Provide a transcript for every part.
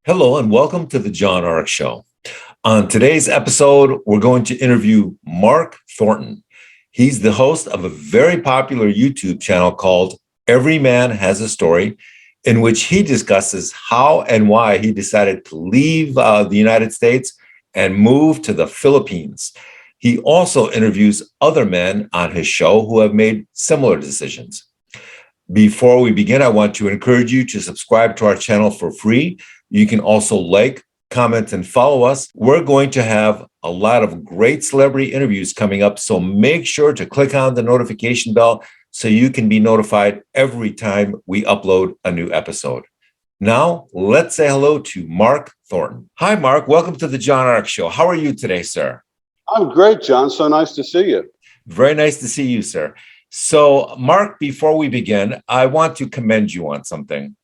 Hello and welcome to the John Ark Show. On today's episode, we're going to interview Mark Thornton. He's the host of a very popular YouTube channel called Everyman Has a Story, in which he discusses how and why he decided to leave the United States and move to the Philippines. He also interviews other men on his show who have made similar decisions. Before we begin, I want to encourage you to subscribe to our channel for free. You can also like, comment, and follow us. We're going to have a lot of great celebrity interviews coming up, so make sure to click on the notification bell so you can be notified every time we upload a new episode. Now, let's say hello to Mark Thornton. Hi, Mark. Welcome to the John Ark Show. How are you today, sir? I'm great, John. So nice to see you. Very nice to see you, sir. So, Mark, before we begin, I want to commend you on something.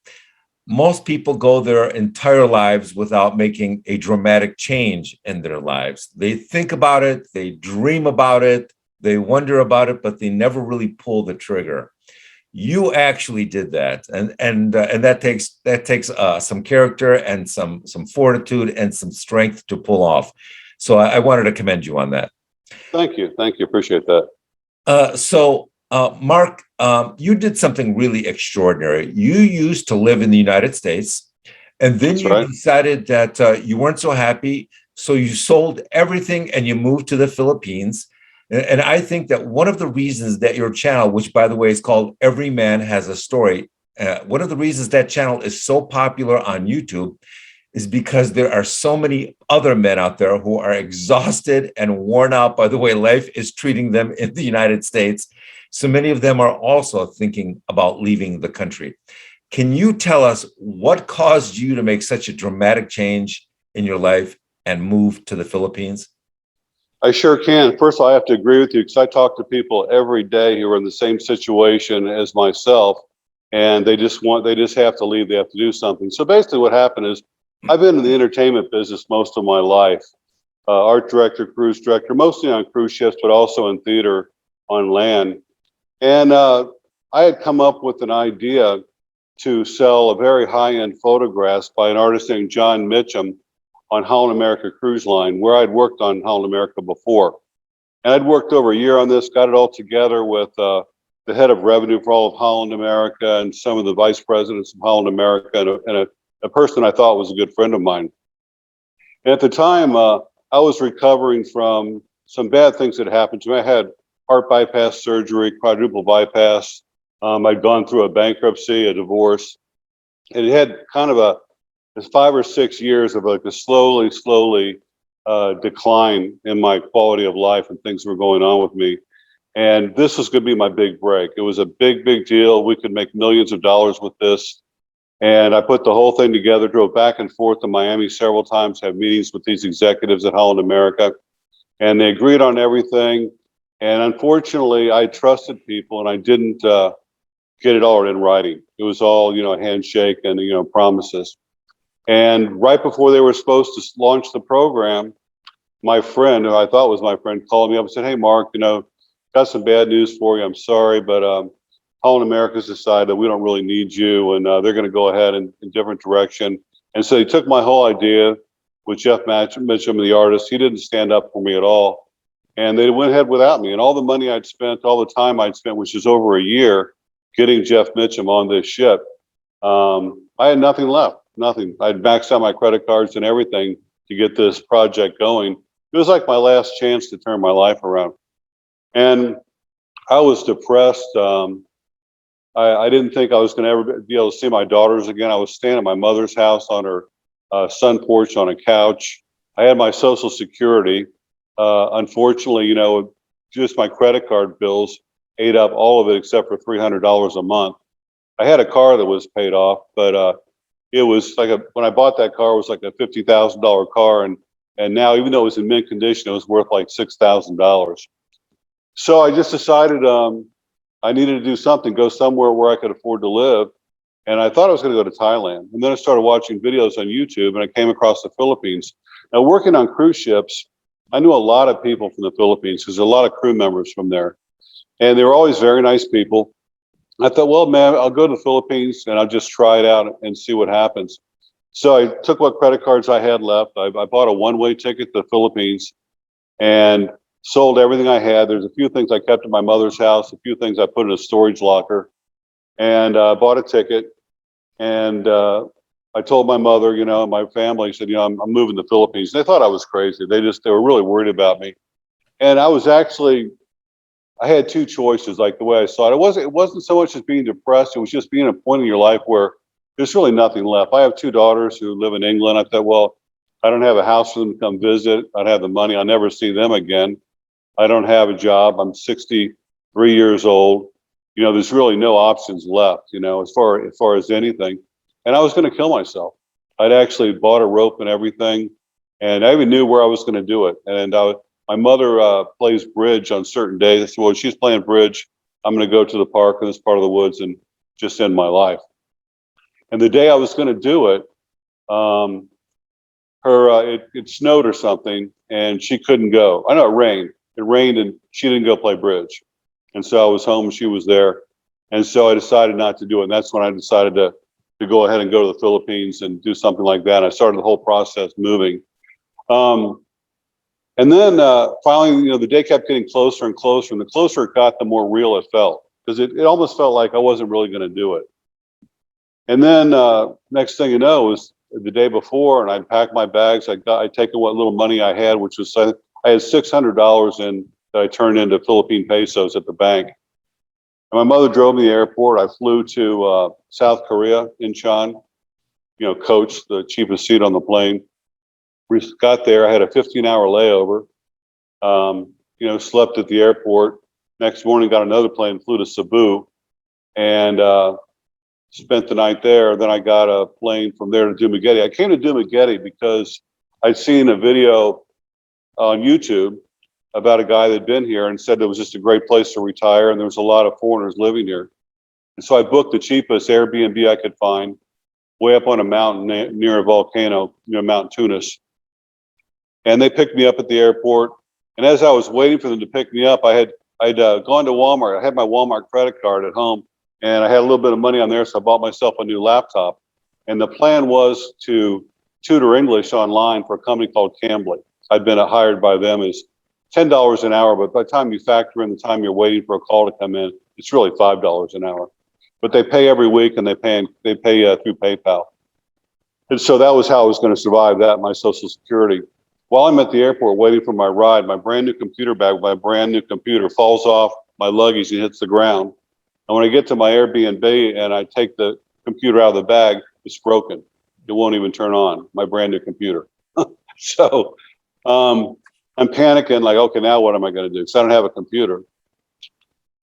Most people go their entire lives without making a dramatic change in their lives. They think about it, they dream about it, they wonder about it, but they never really pull the trigger. You actually did that, and that takes some character and some fortitude and some strength to pull off. So I wanted to commend you on that. Thank you. Appreciate that. Mark, you did something really extraordinary. You used to live in the United States, and then That's right. decided that you weren't so happy, so you sold everything and you moved to the Philippines. And I think that one of the reasons that your channel, which by the way is called Every Man Has a Story, one of the reasons that channel is so popular on YouTube is because there are so many other men out there who are exhausted and worn out by the way life is treating them in the United States. So many of them are also thinking about leaving the country. Can you tell us what caused you to make such a dramatic change in your life and move to the Philippines? I sure can. First of all, I have to agree with you because I talk to people every day who are in the same situation as myself, and they just have to leave. They have to do something. So basically what happened is I've been in the entertainment business most of my life, art director, cruise director, mostly on cruise ships, but also in theater on land. And I had come up with an idea to sell a very high-end photographs by an artist named John Mitchum on Holland America Cruise Line, where I'd worked on Holland America before. And I'd worked over a year on this, got it all together with the head of revenue for all of Holland America and some of the vice presidents of Holland America and a person I thought was a good friend of mine. And at the time, I was recovering from some bad things that happened to me. I had heart bypass surgery, quadruple bypass. I'd gone through a bankruptcy, a divorce, and it had kind of 5 or 6 years of like a slowly decline in my quality of life and things were going on with me. And this was going to be my big break. It was a big deal. We could make millions of dollars with this. And I put the whole thing together, drove back and forth to Miami several times, had meetings with these executives at Holland America, and they agreed on everything. And unfortunately, I trusted people and I didn't get it all in writing. It was all, a handshake and, promises. And right before they were supposed to launch the program, my friend, who I thought was my friend, called me up and said, "Hey, Mark, got some bad news for you. I'm sorry, but Holland America's decided we don't really need you, and they're going to go ahead in a different direction." And so he took my whole idea with Jeff Mitchum, the artist. He didn't stand up for me at all. And they went ahead without me. And all the money I'd spent, all the time I'd spent, which is over a year, getting Jeff Mitchum on this ship, I had nothing left, nothing. I'd maxed out my credit cards and everything to get this project going. It was like my last chance to turn my life around. And I was depressed. I didn't think I was going to ever be able to see my daughters again. I was staying at my mother's house on her sun porch on a couch. I had my Social Security. Unfortunately, just my credit card bills ate up all of it except for $300 a month. I had a car that was paid off, but it was like when I bought that car, it was like a $50,000 car, and now, even though it was in mint condition, it was worth like $6,000. So I just decided I needed to do something, go somewhere where I could afford to live, and I thought I was going to go to Thailand. And then I started watching videos on YouTube, and I came across the Philippines. Now, working on cruise ships, I knew a lot of people from the Philippines because there's a lot of crew members from there. And they were always very nice people. I thought, well, man, I'll go to the Philippines and I'll just try it out and see what happens. So I took what credit cards I had left. I bought a one-way ticket to the Philippines and sold everything I had. There's a few things I kept at my mother's house, a few things I put in a storage locker, and bought a ticket. And I told my mother, and my family said, I'm moving to the Philippines. They thought I was crazy. They were really worried about me. And I had two choices, like the way I saw it. It wasn't so much as being depressed. It was just being a point in your life where there's really nothing left. I have two daughters who live in England. I thought, well, I don't have a house for them to come visit. I don't have the money. I'll never see them again. I don't have a job. I'm 63 years old. There's really no options left, as far as anything. And I was going to kill myself. I'd actually bought a rope and everything, and I even knew where I was going to do it. And my mother plays bridge on certain days. I said, well, she's playing bridge, I'm going to go to the park in this part of the woods and just end my life. And the day I was going to do it, it snowed or something, and she couldn't go. I know it rained. It rained, and she didn't go play bridge. And so I was home, and she was there. And so I decided not to do it. And that's when I decided to go ahead and go to the Philippines and do something like that. And I started the whole process moving. And then finally, the day kept getting closer and closer. And the closer it got, the more real it felt, because it almost felt like I wasn't really going to do it. And then next thing you know, was the day before, and I'd packed my bags. I'd taken what little money I had, which was I had $600 in that I turned into Philippine pesos at the bank. And my mother drove me to the airport. I flew to South Korea, Incheon, coach, the cheapest seat on the plane. We got there. I had a 15-hour layover. Slept at the airport. Next morning, got another plane, flew to Cebu, and spent the night there. Then I got a plane from there to Dumaguete. I came to Dumaguete because I'd seen a video on YouTube about a guy that'd been here and said it was just a great place to retire, and there was a lot of foreigners living here. And so I booked the cheapest Airbnb I could find, way up on a mountain near a volcano, Mount Tunis. And they picked me up at the airport. And as I was waiting for them to pick me up, I'd gone to Walmart. I had my Walmart credit card at home, and I had a little bit of money on there, so I bought myself a new laptop. And the plan was to tutor English online for a company called Cambly. I'd been hired by them as $10 an hour, but by the time you factor in the time you're waiting for a call to come in, it's really $5 an hour. But they pay every week, and they pay through PayPal. And so that was how I was going to survive that, my Social Security. While I'm at the airport waiting for my ride, my brand new computer bag, my brand new computer falls off my luggage and hits the ground. And when I get to my Airbnb and I take the computer out of the bag, it's broken. It won't even turn on, my brand new computer. So I'm panicking, like, okay, now what am I going to do? Because I don't have a computer.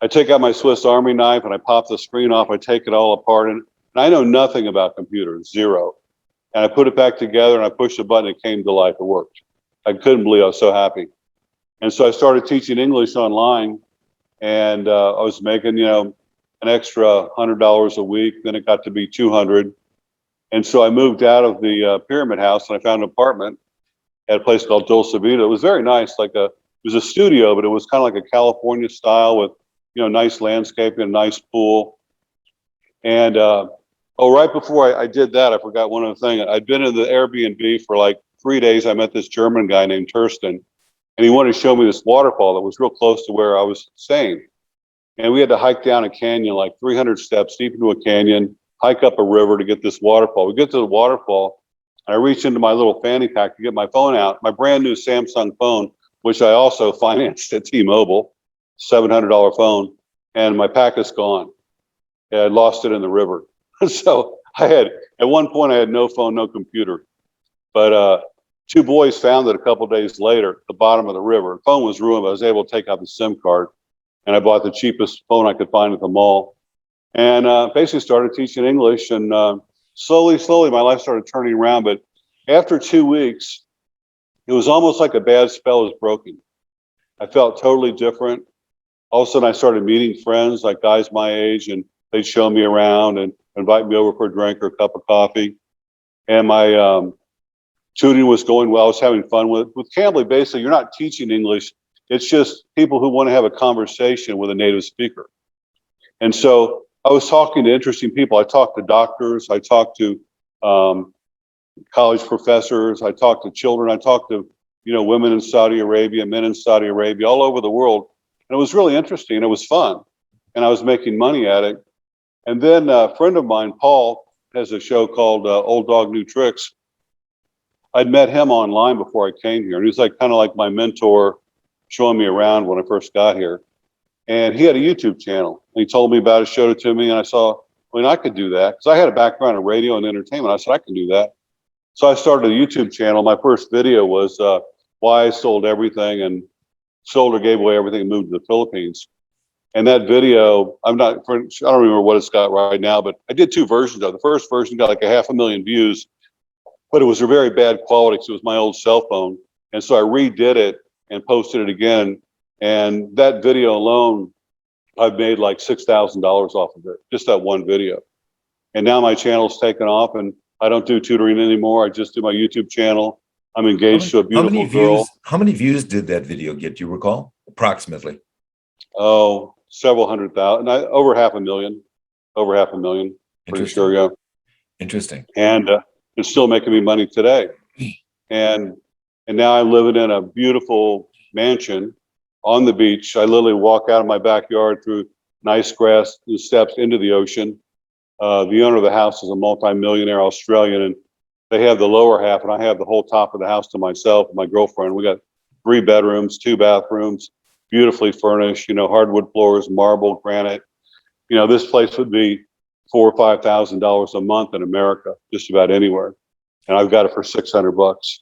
I take out my Swiss Army knife and I pop the screen off. I take it all apart, and I know nothing about computers, zero. And I put it back together and I pushed the button. It came to life. It worked. I couldn't believe I was so happy. And so I started teaching English online, and I was making, an extra $100 a week. Then it got to be $200. And so I moved out of the Pyramid House, and I found an apartment at a place called Dulce Vita. It was very nice. It was a studio, but it was kind of like a California style with, nice landscaping, a nice pool. And right before I did that, I forgot one other thing. I'd been in the Airbnb for like 3 days. I met this German guy named Thornton, and he wanted to show me this waterfall that was real close to where I was staying. And we had to hike down a canyon, like 300 steps deep into a canyon, hike up a river to get this waterfall. We get to the waterfall, and I reach into my little fanny pack to get my phone out, my brand new Samsung phone, which I also financed at T-Mobile, $700 phone, and my pack is gone. I lost it in the river. So at one point I had no phone, no computer. But two boys found it a couple of days later at the bottom of the river. The phone was ruined, but I was able to take out the SIM card, and I bought the cheapest phone I could find at the mall, and basically started teaching English. And slowly, my life started turning around. But after 2 weeks, it was almost like a bad spell was broken. I felt totally different. All of a sudden, I started meeting friends, like guys my age, and they'd show me around and invite me over for a drink or a cup of coffee. And my tutoring was going well. I was having fun with Cambly. Basically, you're not teaching English. It's just people who want to have a conversation with a native speaker. And so I was talking to interesting people. I talked to doctors. I talked to college professors. I talked to children. I talked to, women in Saudi Arabia, men in Saudi Arabia, all over the world. And it was really interesting. It was fun. And I was making money at it. And then a friend of mine, Paul, has a show called Old Dog New Tricks. I'd met him online before I came here. And he was kind of like my mentor, showing me around when I first got here. And he had a YouTube channel. And he told me about it, showed it to me. And I saw, I could do that. Because I had a background in radio and entertainment. I said, I can do that. So I started a YouTube channel. My first video was why I sold everything and sold or gave away everything and moved to the Philippines. And that video, I don't remember what it's got right now, but I did two versions of it. The first version got like 500,000 views, but it was a very bad quality because it was my old cell phone. And so I redid it and posted it again. And that video alone, I've made like $6,000 off of it, just that one video. And now my channel's taken off and I don't do tutoring anymore. I just do my YouTube channel. I'm engaged to a beautiful girl. How many views did that video get? Do you recall? Approximately. Oh, several hundred thousand, over 500,000, pretty sure, yeah. Interesting. And it's still making me money today. And now I'm living in a beautiful mansion on the beach. I literally walk out of my backyard through nice grass and steps into the ocean. The owner of the house is a multi-millionaire Australian, and they have the lower half, and I have the whole top of the house to myself and my girlfriend. We got 3 bedrooms, 2 bathrooms, beautifully furnished, hardwood floors, marble, granite. This place would be $4,000 or $5,000 a month in America, just about anywhere. And I've got it for $600.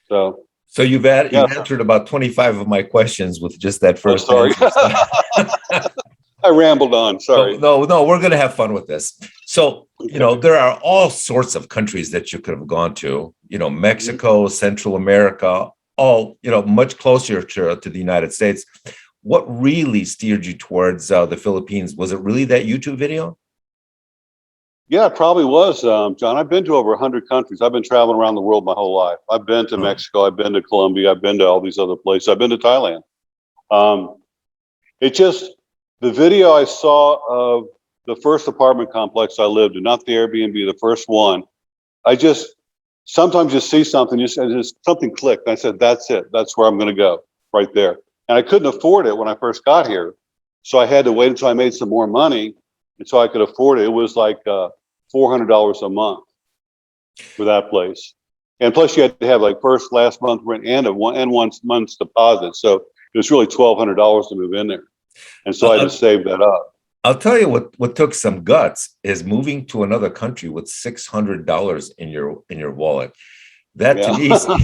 So you've answered about 25 of my questions with just that first sorry. I rambled on. Sorry. No, we're going to have fun with this. So, there are all sorts of countries that you could have gone to, Mexico, Central America, all, much closer to the United States. What really steered you towards the Philippines? Was it really that YouTube video? Yeah, it probably was, John. I've been to over 100 countries. I've been traveling around the world my whole life. I've been to Mexico. I've been to Colombia. I've been to all these other places. I've been to Thailand. The video I saw of the first apartment complex I lived in, not the Airbnb, the first one, sometimes you see something, just something clicked. I said, that's it. That's where I'm going to go, right there. And I couldn't afford it when I first got here. So I had to wait until I made some more money until I could afford it. It was like $400 a month for that place. And plus you had to have like first, last month rent and one month's deposit. So it was really $1,200 to move in there. And so I just saved that up. I'll tell you what took some guts is moving to another country with $600 in your wallet. That to me, some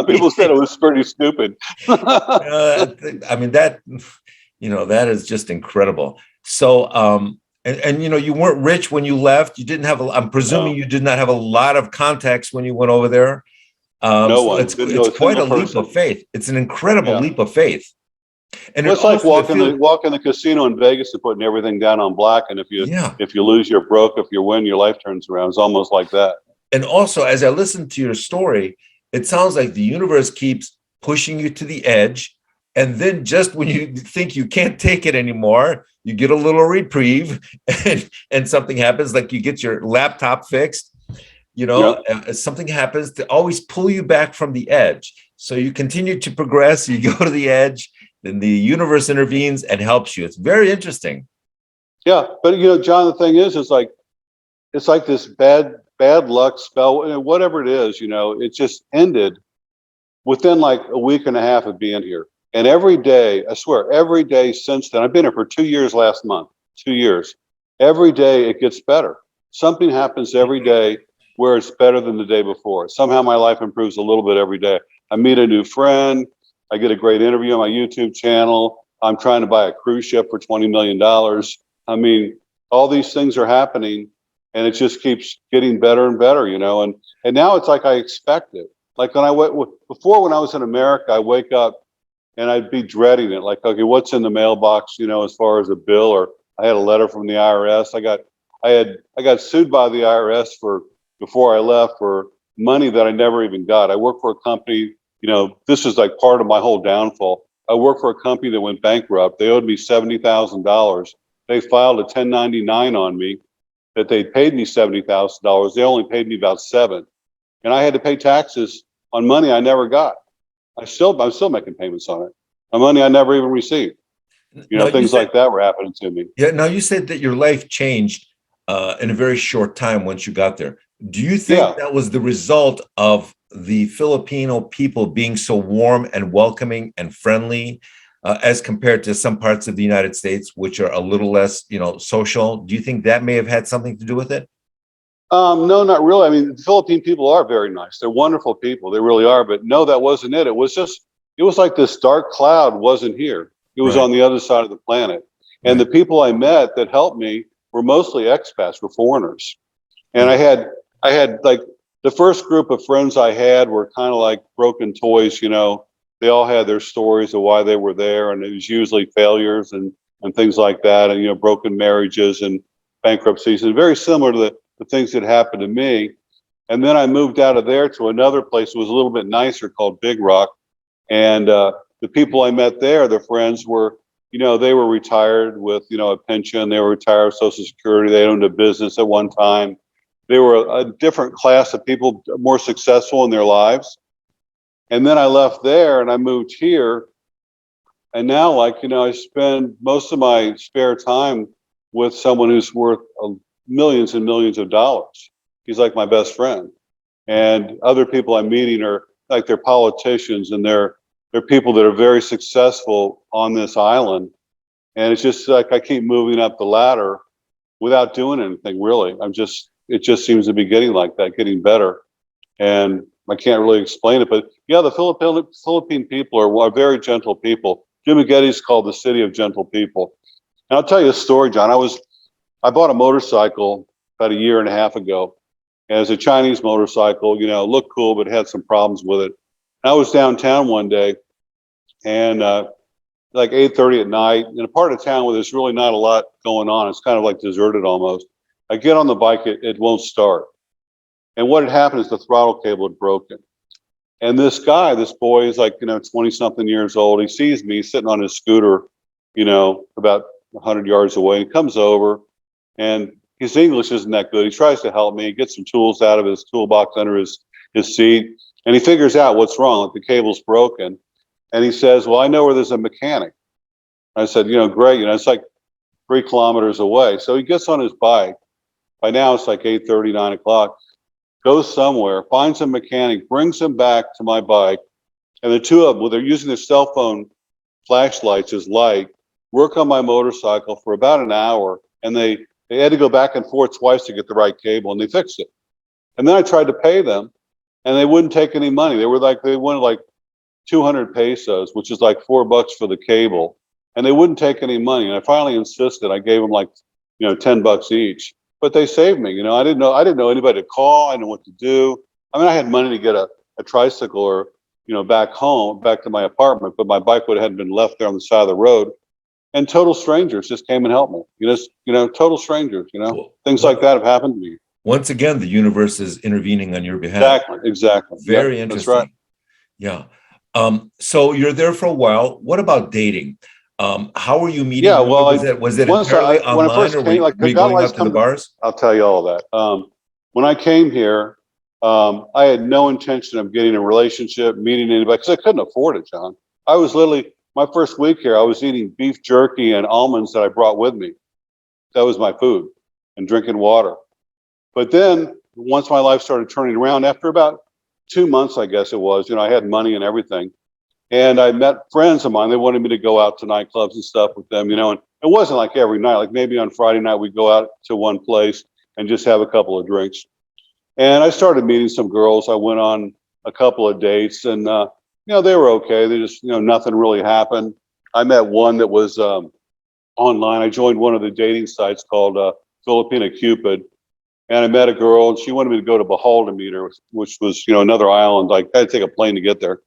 people said it was pretty stupid. I mean, that is just incredible. So, and you weren't rich when you left. You didn't have I'm presuming you did not have a lot of contacts when you went over there. No one. It's quite a leap of faith. It's an incredible leap of faith. And it's like walking the casino in Vegas and putting everything down on black. And if you lose, you're broke. If you win, your life turns around. It's almost like that. And also, as I listen to your story, it sounds like the universe keeps pushing you to the edge. And then just when you think you can't take it anymore, you get a little reprieve and something happens, like you get your laptop fixed, something happens to always pull you back from the edge. So you continue to progress, you go to the edge, then the universe intervenes and helps you. It's very interesting. Yeah, but John, the thing is, it's like this bad luck spell, whatever it is, it just ended within like a week and a half of being here. And every day, I swear, every day since then, I've been here for 2 years last month, 2 years. Every day it gets better. Something happens every day where it's better than the day before. Somehow my life improves a little bit every day. I meet a new friend. I get a great interview on my YouTube channel. I'm trying to buy a cruise ship for $20 million. I mean, all these things are happening and it just keeps getting better and better, and now it's like I expect it. Like when I was in America, I wake up and I'd be dreading it. Like, okay, what's in the mailbox, as far as a bill, or I had a letter from the IRS. I got sued by the IRS before I left for money that I never even got. I work for a company, this is like part of my whole downfall. I work for a company that went bankrupt. They owed me $70,000. They filed a 1099 on me that they paid me $70,000. They only paid me about $7,000. and I had to pay taxes on money I never got. I'm still making payments on it, on money I never even received. Now you Things said, like that were happening to me. yeah. Now you said that your life changed in a very short time once you got there. Do you think Yeah. that was the result of the Filipino people being so warm and welcoming and friendly, as compared to some parts of the United States, which are a little less, social? Do you think that may have had something to do with it? No, not really. I mean, the Philippine people are very nice. They're wonderful people. They really are. But no, that wasn't it. It was like this dark cloud wasn't here. It was Right. on the other side of the planet. And Right. the people I met that helped me were mostly expats, were foreigners. And Yeah. I had like the first group of friends I had were kind of like broken toys, they all had their stories of why they were there. And it was usually failures and things like that. And, broken marriages and bankruptcies, and very similar to the things that happened to me. And then I moved out of there to another place that was a little bit nicer called Big Rock. And the people I met there, the friends were, they were retired with, a pension. They were retired with Social Security. They owned a business at one time. They were a different class of people, more successful in their lives. And then I left there and I moved here. And now, I spend most of my spare time with someone who's worth millions and millions of dollars. He's like my best friend. And other people I'm meeting are like they're politicians, and they're people that are very successful on this island. And it's just like I keep moving up the ladder without doing anything really. It just seems to be getting like that, getting better. And I can't really explain it, but yeah, the Philippine people are very gentle people. Jim Getty's called the city of gentle people. And I'll tell you a story, John. I bought a motorcycle about a year and a half ago. And it was a Chinese motorcycle, looked cool, but had some problems with it. And I was downtown one day, and like 8:30 at night, in a part of town where there's really not a lot going on. It's kind of like deserted almost. I get on the bike, it won't start. And what had happened is the throttle cable had broken. And this boy is like, 20 something years old. He sees me sitting on his scooter, about 100 yards away. He comes over, and his English isn't that good. He tries to help me. He gets some tools out of his toolbox under his seat, and he figures out what's wrong, like the cable's broken. And he says, well, I know where there's a mechanic. I said, great. It's like 3 kilometers away. So he gets on his bike. By now it's like 8:30, 9 o'clock. Goes somewhere, finds a mechanic, brings him back to my bike. And the two of them, they're using their cell phone flashlights as light, work on my motorcycle for about an hour. And they had to go back and forth twice to get the right cable, and they fixed it. And then I tried to pay them, and they wouldn't take any money. They wanted like 200 pesos, which is like $4 for the cable. And they wouldn't take any money. And I finally insisted. I gave them like, $10 each. But they saved me. I didn't know anybody to call. I didn't know what to do. I mean, I had money to get a tricycle or, back home, back to my apartment, but my bike hadn't been left there on the side of the road. And total strangers just came and helped me. Total strangers, things like that have happened to me. Once again, the universe is intervening on your behalf. Exactly. Very Yep, interesting. that's right. Yeah. So you're there for a while. What about dating? How were you meeting? Yeah, well, was it entirely when I online, first or came, like were you God going likes out to the bars? I'll tell you all that. When I came here, I had no intention of getting a relationship, meeting anybody, because I couldn't afford it, John. I was literally, my first week here, I was eating beef jerky and almonds that I brought with me. That was my food, and drinking water. But then once my life started turning around, after about 2 months, I guess it was, I had money and everything. And I met friends of mine. They wanted me to go out to nightclubs and stuff with them, and it wasn't like every night. Like maybe on Friday night, we'd go out to one place and just have a couple of drinks. And I started meeting some girls. I went on a couple of dates, and, they were okay. They just, nothing really happened. I met one that was online. I joined one of the dating sites called Filipina Cupid. And I met a girl, and she wanted me to go to Bohol to meet her, which was, another island. Like I had to take a plane to get there.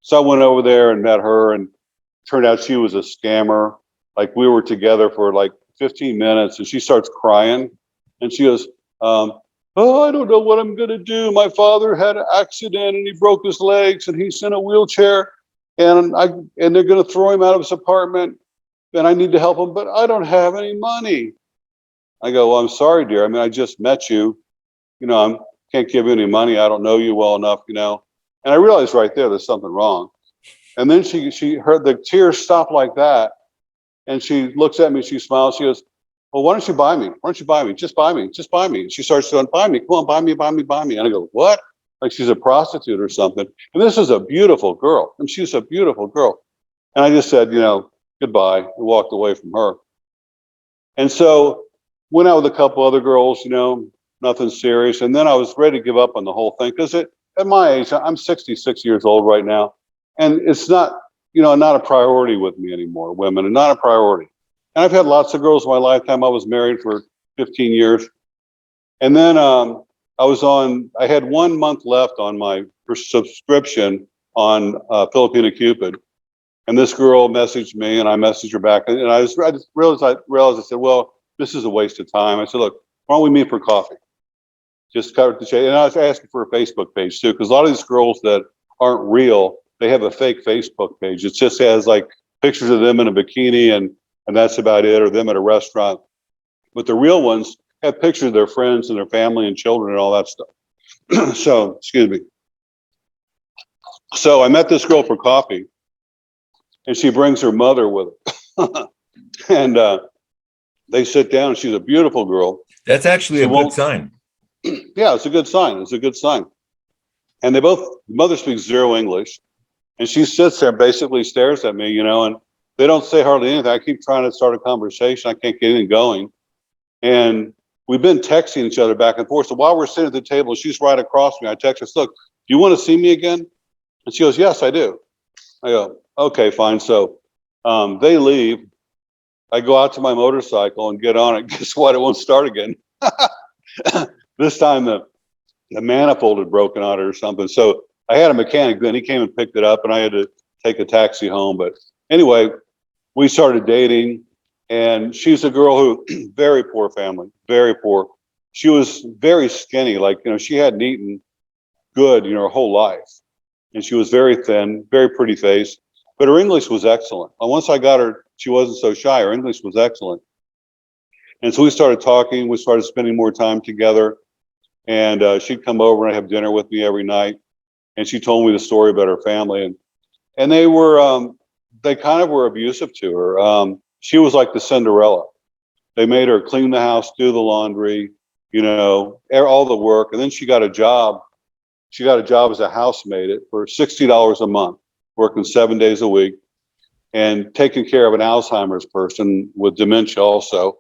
So I went over there and met her, and turned out she was a scammer. Like we were together for like 15 minutes, and she starts crying, and she goes, oh, I don't know what I'm going to do. My father had an accident and he broke his legs and he's in a wheelchair, and they're going to throw him out of his apartment, and I need to help him, but I don't have any money. I go, well, I'm sorry, dear. I mean, I just met you. can't give you any money. I don't know you well enough, you know. And I realized right there's something wrong. And then she heard the tears stop like that. And she looks at me, she smiles, she goes, well, why don't you buy me? Why don't you buy me? Just buy me, just buy me. She starts saying, buy me, come on, buy me, buy me, buy me. And I go, what? Like she's a prostitute or something. And this is a beautiful girl. And she's a beautiful girl. And I just said, you know, goodbye, and walked away from her. And so went out with a couple other girls, you know, nothing serious. And then I was ready to give up on the whole thing because at my age, I'm 66 years old right now. And it's not, you know, not a priority with me anymore. Women are not a priority. And I've had lots of girls in my lifetime. I was married for 15 years. And then I had 1 month left on my subscription on Filipino Cupid. And this girl messaged me and I messaged her back. And I just realized, I said, well, this is a waste of time. I said, look, why don't we meet for coffee? Just cut the chase. And I was asking for a Facebook page too, because a lot of these girls that aren't real, they have a fake Facebook page. It just has like pictures of them in a bikini and that's about it, or them at a restaurant. But the real ones have pictures of their friends and their family and children and all that stuff. So, excuse me. So I met this girl for coffee and she brings her mother with her. And they sit down. She's a beautiful girl. That's actually a good sign. Yeah, it's a good sign. It's a good sign. And the mother speaks zero English. And she sits there and basically stares at me, you know, and they don't say hardly anything. I keep trying to start a conversation. I can't get anything going. And we've been texting each other back and forth. So while we're sitting at the table, she's right across me. I text her, look, do you want to see me again? And she goes, yes, I do. I go, okay, fine. So they leave. I go out to my motorcycle and get on it. Guess what? It won't start again. This time the manifold had broken on it or something. So I had a mechanic then. He came and picked it up and I had to take a taxi home. But anyway, we started dating. And she's a girl who, very poor family, very poor. She was very skinny, like, you know, she hadn't eaten good, you know, her whole life. And she was very thin, very pretty face, but her English was excellent. And once I got her, she wasn't so shy. Her English was excellent. And so we started talking, we started spending more time together. And she'd come over and have dinner with me every night. And she told me the story about her family. And they were, they kind of were abusive to her. She was like the Cinderella. They made her clean the house, do the laundry, you know, all the work. And then she got a job. She got a job as a housemaid for $60 a month, working 7 days a week and taking care of an Alzheimer's person with dementia also,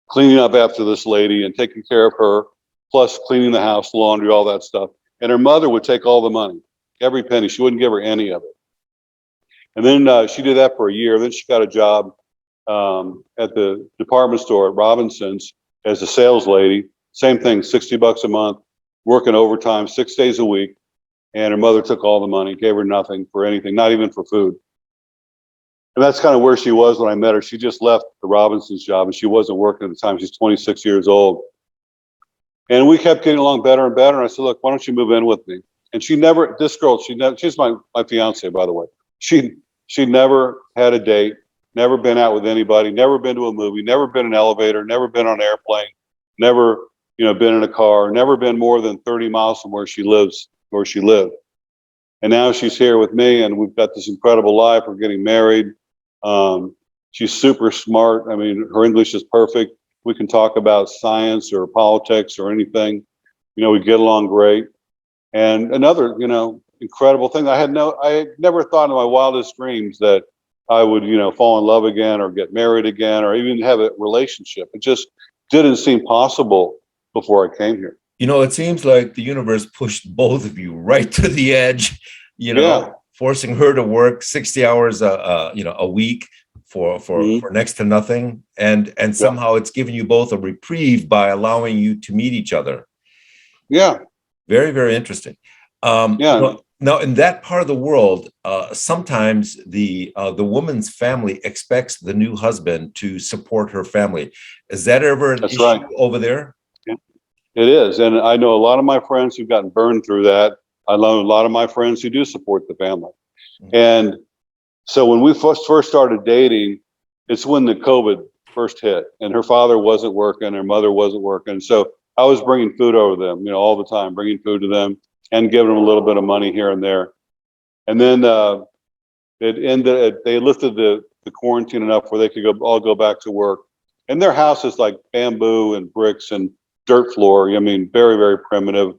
cleaning up after this lady and taking care of her, plus cleaning the house, laundry, all that stuff. And her mother would take all the money, every penny. She wouldn't give her any of it. And then she did that for a year. Then she got a job at the department store at Robinson's as a sales lady. Same thing, $60 a month, working overtime 6 days a week. And her mother took all the money, gave her nothing for anything, not even for food. And that's kind of where she was when I met her. She just left the Robinson's job and she wasn't working at the time. She's 26 years old. And we kept getting along better and better. And I said, look, why don't you move in with me? And she's my fiance, by the way. She never had a date. Never been out with anybody, never been to a movie, never been in an elevator, never been on an airplane, never, you know, been in a car, never been more than 30 miles from where she lived. And now she's here with me and we've got this incredible life. We're getting married. She's super smart. I mean, her English is perfect. We can talk about science or politics or anything. You know, we get along great. And another, you know, incredible thing, I had never thought in my wildest dreams that I would, you know, fall in love again or get married again or even have a relationship. It just didn't seem possible before I came here. You know, it seems like the universe pushed both of you right to the edge, you know, forcing her to work 60 hours, a week for next to nothing. And somehow it's given you both a reprieve by allowing you to meet each other. Yeah. Very, very interesting. Now, in that part of the world, sometimes the woman's family expects the new husband to support her family. Is that ever an issue over there? Yeah. It is. And I know a lot of my friends who've gotten burned through that. I know a lot of my friends who do support the family. Mm-hmm. And so when we first started dating, it's when the COVID first hit and her father wasn't working, her mother wasn't working. So I was bringing food over to them, all the time, bringing food to them and giving them a little bit of money here and there. And then it ended. They lifted the quarantine enough where they could all go back to work. And their house is like bamboo and bricks and dirt floor. I mean, very, very primitive.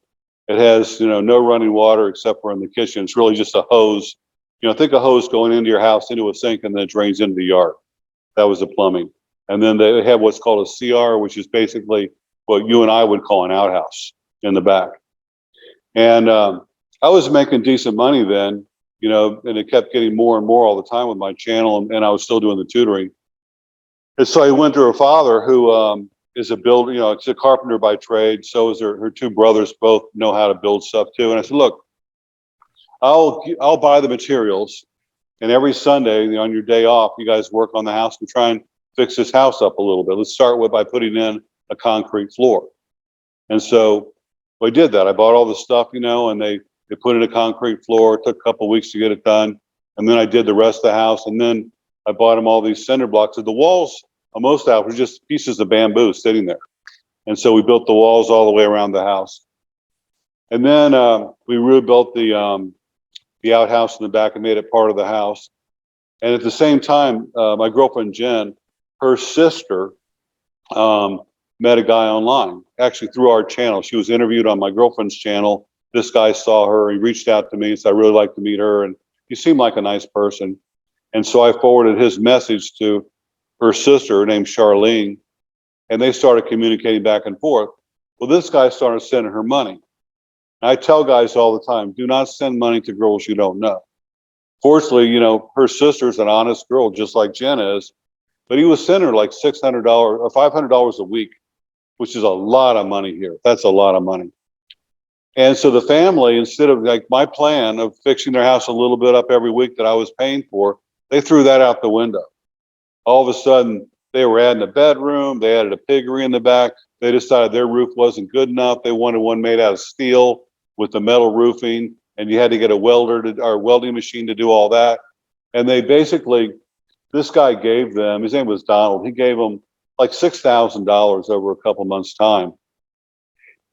It has, no running water except for in the kitchen. It's really just a hose. Think a hose going into your house, into a sink, and then it drains into the yard. That was the plumbing. And then they have what's called a CR, which is basically what you and I would call an outhouse in the back. And I was making decent money then, and it kept getting more and more all the time with my channel, and I was still doing the tutoring. And so I went to her father, who is a builder, it's a carpenter by trade. So is her two brothers, both know how to build stuff too. And I said, look, I'll buy the materials, and every Sunday on your day off, you guys work on the house and try and fix this house up a little bit. Let's start by putting in a concrete floor. And so I did that. I bought all the stuff, and they put in a concrete floor. It took a couple of weeks to get it done. And then I did the rest of the house. And then I bought them all these cinder blocks. And the walls on most houses were just pieces of bamboo sitting there. And so we built the walls all the way around the house. And then we rebuilt the outhouse in the back and made it part of the house. And at the same time, my girlfriend, Jen, her sister met a guy online, actually through our channel. She was interviewed on my girlfriend's channel. This guy saw her. He reached out to me and said, I'd really like to meet her. And he seemed like a nice person. And so I forwarded his message to her sister named Charlene, and they started communicating back and forth. Well, this guy started sending her money. And I tell guys all the time, do not send money to girls you don't know. Fortunately, her sister's an honest girl, just like Jen is, but he was sending her like $600 or $500 a week, which is a lot of money here. That's a lot of money. And so the family, instead of like my plan of fixing their house a little bit up every week that I was paying for, they threw that out the window. All of a sudden, they were adding a bedroom. They added a piggery in the back. They decided their roof wasn't good enough. They wanted one made out of steel with the metal roofing, and you had to get a welding machine to do all that. And they basically, this guy gave them, his name was Donald, he gave them like $6,000 over a couple months' time.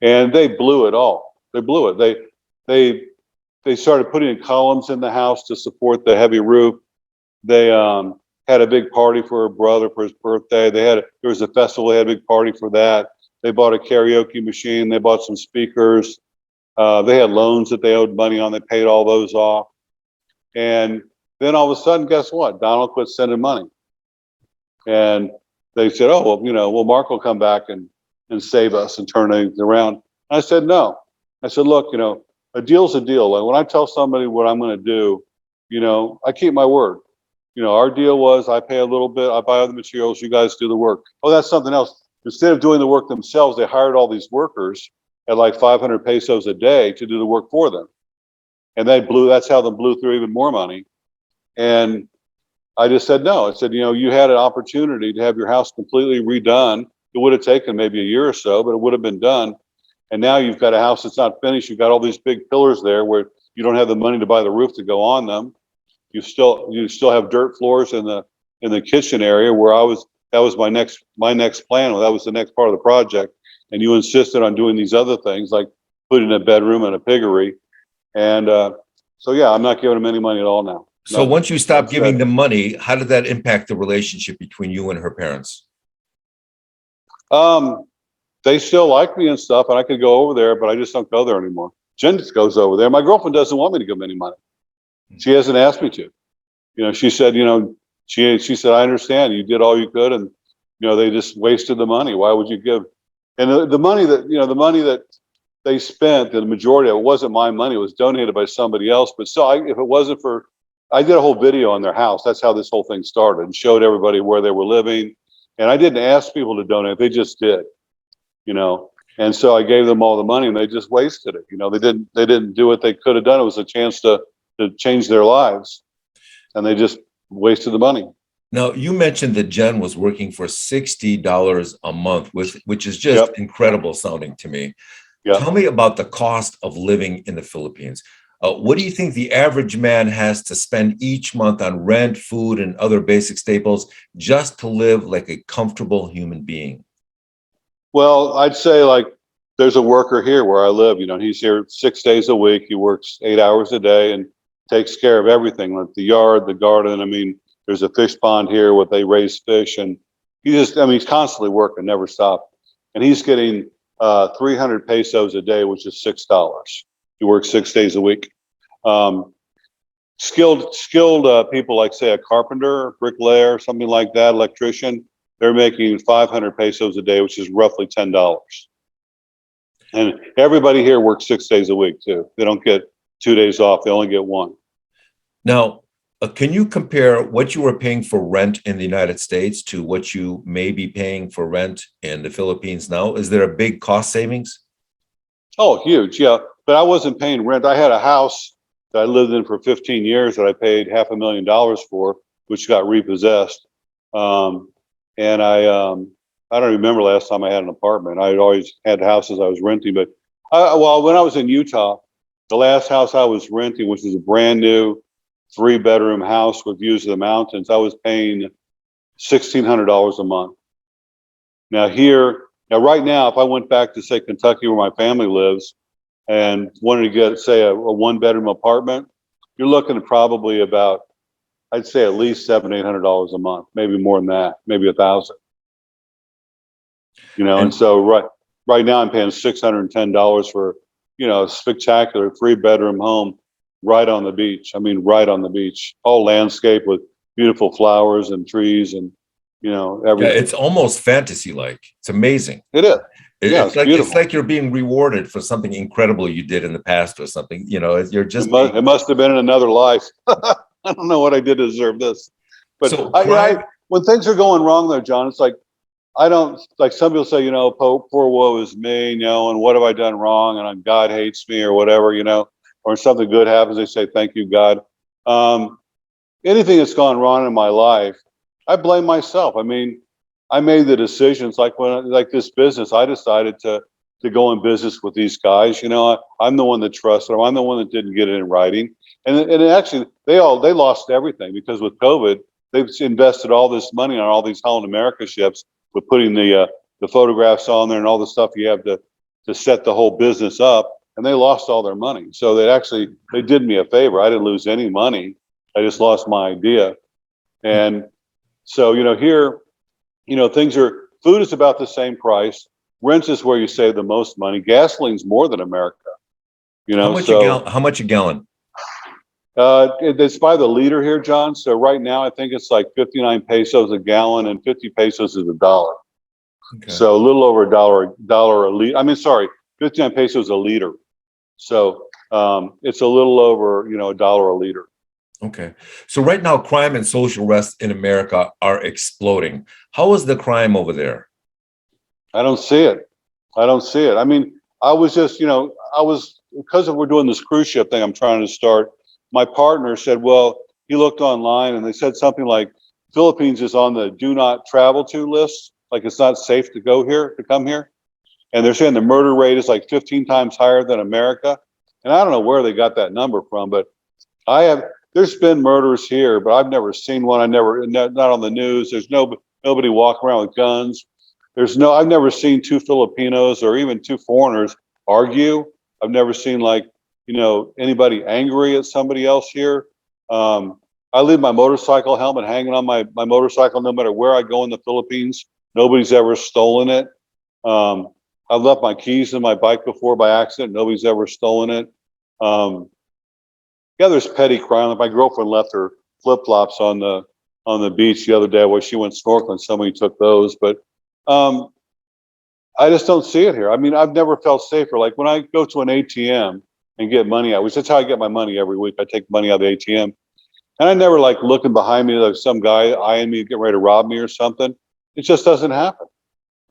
And they blew it all. They blew it. They started putting in columns in the house to support the heavy roof. They had a big party for her brother for his birthday. There was a festival, they had a big party for that. They bought a karaoke machine. They bought some speakers. They had loans that they owed money on. They paid all those off. And then all of a sudden, guess what? Donald quit sending money. And they said, oh, well, Mark will come back and save us and turn things around. I said, no. I said, look, a deal's a deal. Like when I tell somebody what I'm going to do, I keep my word. Our deal was I pay a little bit, I buy all the materials, you guys do the work. Oh, that's something else. Instead of doing the work themselves, they hired all these workers at like 500 pesos a day to do the work for them. And that's how they blew through even more money. And I just said, no. I said, you had an opportunity to have your house completely redone. It would have taken maybe a year or so, but it would have been done. And now you've got a house that's not finished. You've got all these big pillars there where you don't have the money to buy the roof to go on them. You still have dirt floors in the kitchen area where that was my next plan. That was the next part of the project. And you insisted on doing these other things like putting a bedroom and a piggery. And so, yeah, I'm not giving them any money at all now. So once you stopped giving them money, how did that impact the relationship between you and her parents? They still like me and stuff, and I could go over there, but I just don't go there anymore. Jen just goes over there. My girlfriend doesn't want me to give them any money. She hasn't asked me to. She said, she said, I understand. You did all you could, and they just wasted the money. Why would you give? And the money that they spent, the majority of it wasn't my money. It was donated by somebody else. But so if it wasn't for, I did a whole video on their house. That's how this whole thing started, and showed everybody where they were living. And I didn't ask people to donate; they just did. And so I gave them all the money, and they just wasted it. They didn't do what they could have done. It was a chance to change their lives, and they just wasted the money. Now, you mentioned that Jen was working for $60 a month, which is just incredible sounding to me. Yep. Tell me about the cost of living in the Philippines. What do you think the average man has to spend each month on rent, food, and other basic staples just to live like a comfortable human being? Well, I'd say like there's a worker here where I live, and he's here 6 days a week. He works 8 hours a day and takes care of everything, like the yard, the garden. I mean, there's a fish pond here where they raise fish, and he's constantly working, never stop. And he's getting 300 pesos a day, which is $6. He works 6 days a week. Skilled people, like say a carpenter, bricklayer, something like that, electrician, they're making 500 pesos a day, which is roughly $10. And everybody here works 6 days a week too. They don't get 2 days off. They only get one. Now, can you compare what you were paying for rent in the United States to what you may be paying for rent in the Philippines now? Is there a big cost savings? Oh, huge. Yeah. But I wasn't paying rent. I had a house that I lived in for 15 years that I paid $500,000 for, which got repossessed. And I don't remember last time I had an apartment. I had always had houses I was renting, but when I was in Utah, the last house I was renting, which was a brand new 3-bedroom house with views of the mountains, I was paying $1,600 a month. Now right now, if I went back to say Kentucky where my family lives and wanted to get, say, a 1-bedroom apartment, you're looking at probably about, I'd say at least $700-800 a month, maybe more than that, maybe $1,000. And so right now I'm paying $610 for a spectacular 3-bedroom home right on the beach. I mean, right on the beach, all landscape with beautiful flowers and trees and everything. Yeah, it's almost fantasy-like. It's amazing. It is. Yeah, it's beautiful. It's like you're being rewarded for something incredible you did in the past or something. You're just. It must have been in another life. I don't know what I did to deserve this. But So when things are going wrong, though, John, it's like I don't like some people say, poor woe is me, and what have I done wrong, and God hates me or whatever, or something good happens, they say thank you, God. Anything that's gone wrong in my life, I blame myself. I mean, I made the decisions like this business. I decided to go in business with these guys. I'm the one that trusted them. I'm the one that didn't get it in writing. And actually, they lost everything because with COVID, they've invested all this money on all these Holland America ships with putting the photographs on there and all the stuff you have to set the whole business up. And they lost all their money. So they did me a favor. I didn't lose any money. I just lost my idea. And so, here, food is about the same price. Rent is where you save the most money. Gasoline's more than America. How much a gallon? It's by the liter here, John. So right now, I think it's like 59 pesos a gallon, and 50 pesos is $1. Okay. So a little over a dollar a liter. I mean, sorry, 59 pesos a liter. So it's a little over, $1 a liter. Okay. So right now, crime and social unrest in America are exploding. How is the crime over there? I don't see it. I mean, I was just, because we're doing this cruise ship thing I'm trying to start, my partner said, well, he looked online and they said something like Philippines is on the do not travel to list. Like it's not safe to come here. And they're saying the murder rate is like 15 times higher than America. And I don't know where they got that number from, but there's been murders here, but I've never seen one. Not on the news. There's nobody walking around with guns. I've never seen two Filipinos or even two foreigners argue. I've never seen anybody angry at somebody else here. I leave my motorcycle helmet hanging on my motorcycle no matter where I go in the Philippines. Nobody's ever stolen it. I've left my keys in my bike before by accident. Nobody's ever stolen it. Yeah, there's petty crime. Like my girlfriend left her flip-flops on the beach the other day while she went snorkeling. Somebody took those, but I just don't see it here. I mean, I've never felt safer. Like when I go to an ATM and get money out, which is how I get my money every week. I take money out of the ATM, and I never like looking behind me like some guy eyeing me, getting ready to rob me or something. It just doesn't happen.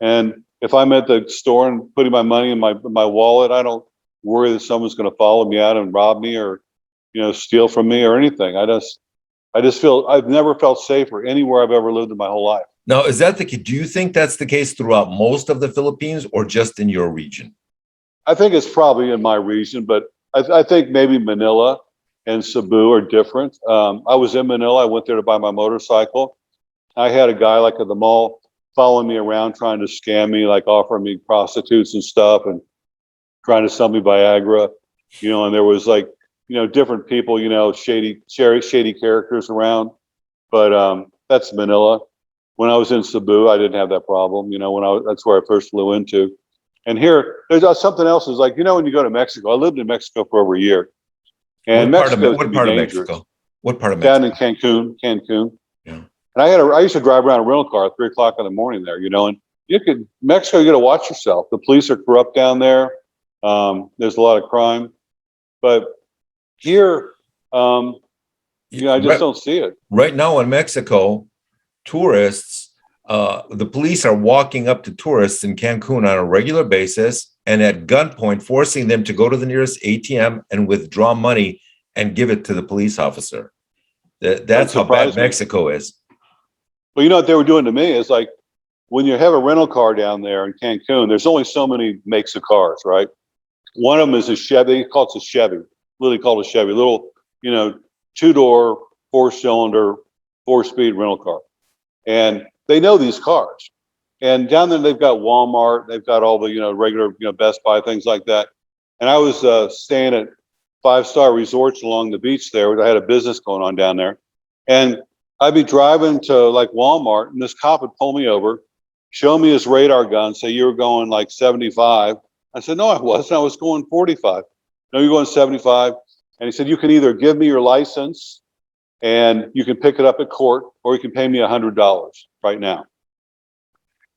And if I'm at the store and putting my money in my wallet, I don't worry that someone's going to follow me out and rob me or steal from me or anything. I just feel I've never felt safer anywhere I've ever lived in my whole life. Now, is that the case? Do you think that's the case throughout most of the Philippines or just in your region? I think it's probably in my region, but I think maybe Manila and Cebu are different. I was in Manila. I went there to buy my motorcycle. I had a guy like at the mall following me around trying to scam me, like offering me prostitutes and stuff. And trying to sell me Viagra, and there was like, different people, shady characters around. But that's Manila. When I was in Cebu, I didn't have that problem. That's where I first flew into. And here, there's something else. Is like, when you go to Mexico, I lived in Mexico for over a year, and Mexico can be dangerous. Mexico? What part of Down Mexico? in Cancun. Yeah. And I used to drive around a rental car at 3 o'clock in the morning there, and Mexico, you got to watch yourself. The police are corrupt down there. There's a lot of crime, but here, I just don't see it. Right now in Mexico, tourists, the police are walking up to tourists in Cancun on a regular basis and at gunpoint forcing them to go to the nearest ATM and withdraw money and give it to the police officer. That's how bad Mexico is. Well, you know what they were doing to me is like, when you have a rental car down there in Cancun, there's only so many makes of cars, right? One of them is a Chevy. They call it a Chevy, literally called a Chevy, little, 2-door, 4-cylinder, 4-speed rental car. And they know these cars. And down there, they've got Walmart. They've got all the, regular, Best Buy, things like that. And I was staying at 5-star resorts along the beach there, where I had a business going on down there. And I'd be driving to like Walmart, and this cop would pull me over, show me his radar gun, say, you were going like 75. I said, no, I wasn't. I was going 45. No, you're going 75. And he said, you can either give me your license and you can pick it up at court, or you can pay me $100 right now.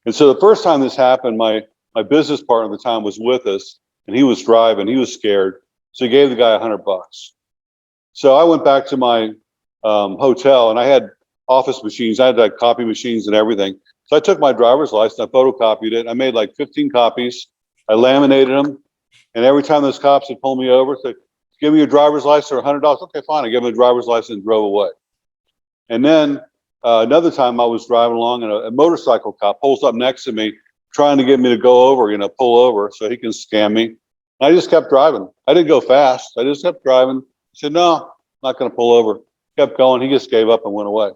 And so the first time this happened, my business partner at the time was with us, and he was driving. He was scared. So he gave the guy $100. So I went back to my hotel, and I had office machines. I had like copy machines and everything. So I took my driver's license, I photocopied it. I made like 15 copies. I laminated them. And every time those cops would pull me over, say, give me your driver's license or $100. Okay, fine. I gave him the driver's license and drove away. And then another time I was driving along, and a motorcycle cop pulls up next to me, trying to get me to go over, pull over so he can scam me. I just kept driving. I didn't go fast. I just kept driving. He said, no, I'm not going to pull over. Kept going. He just gave up and went away.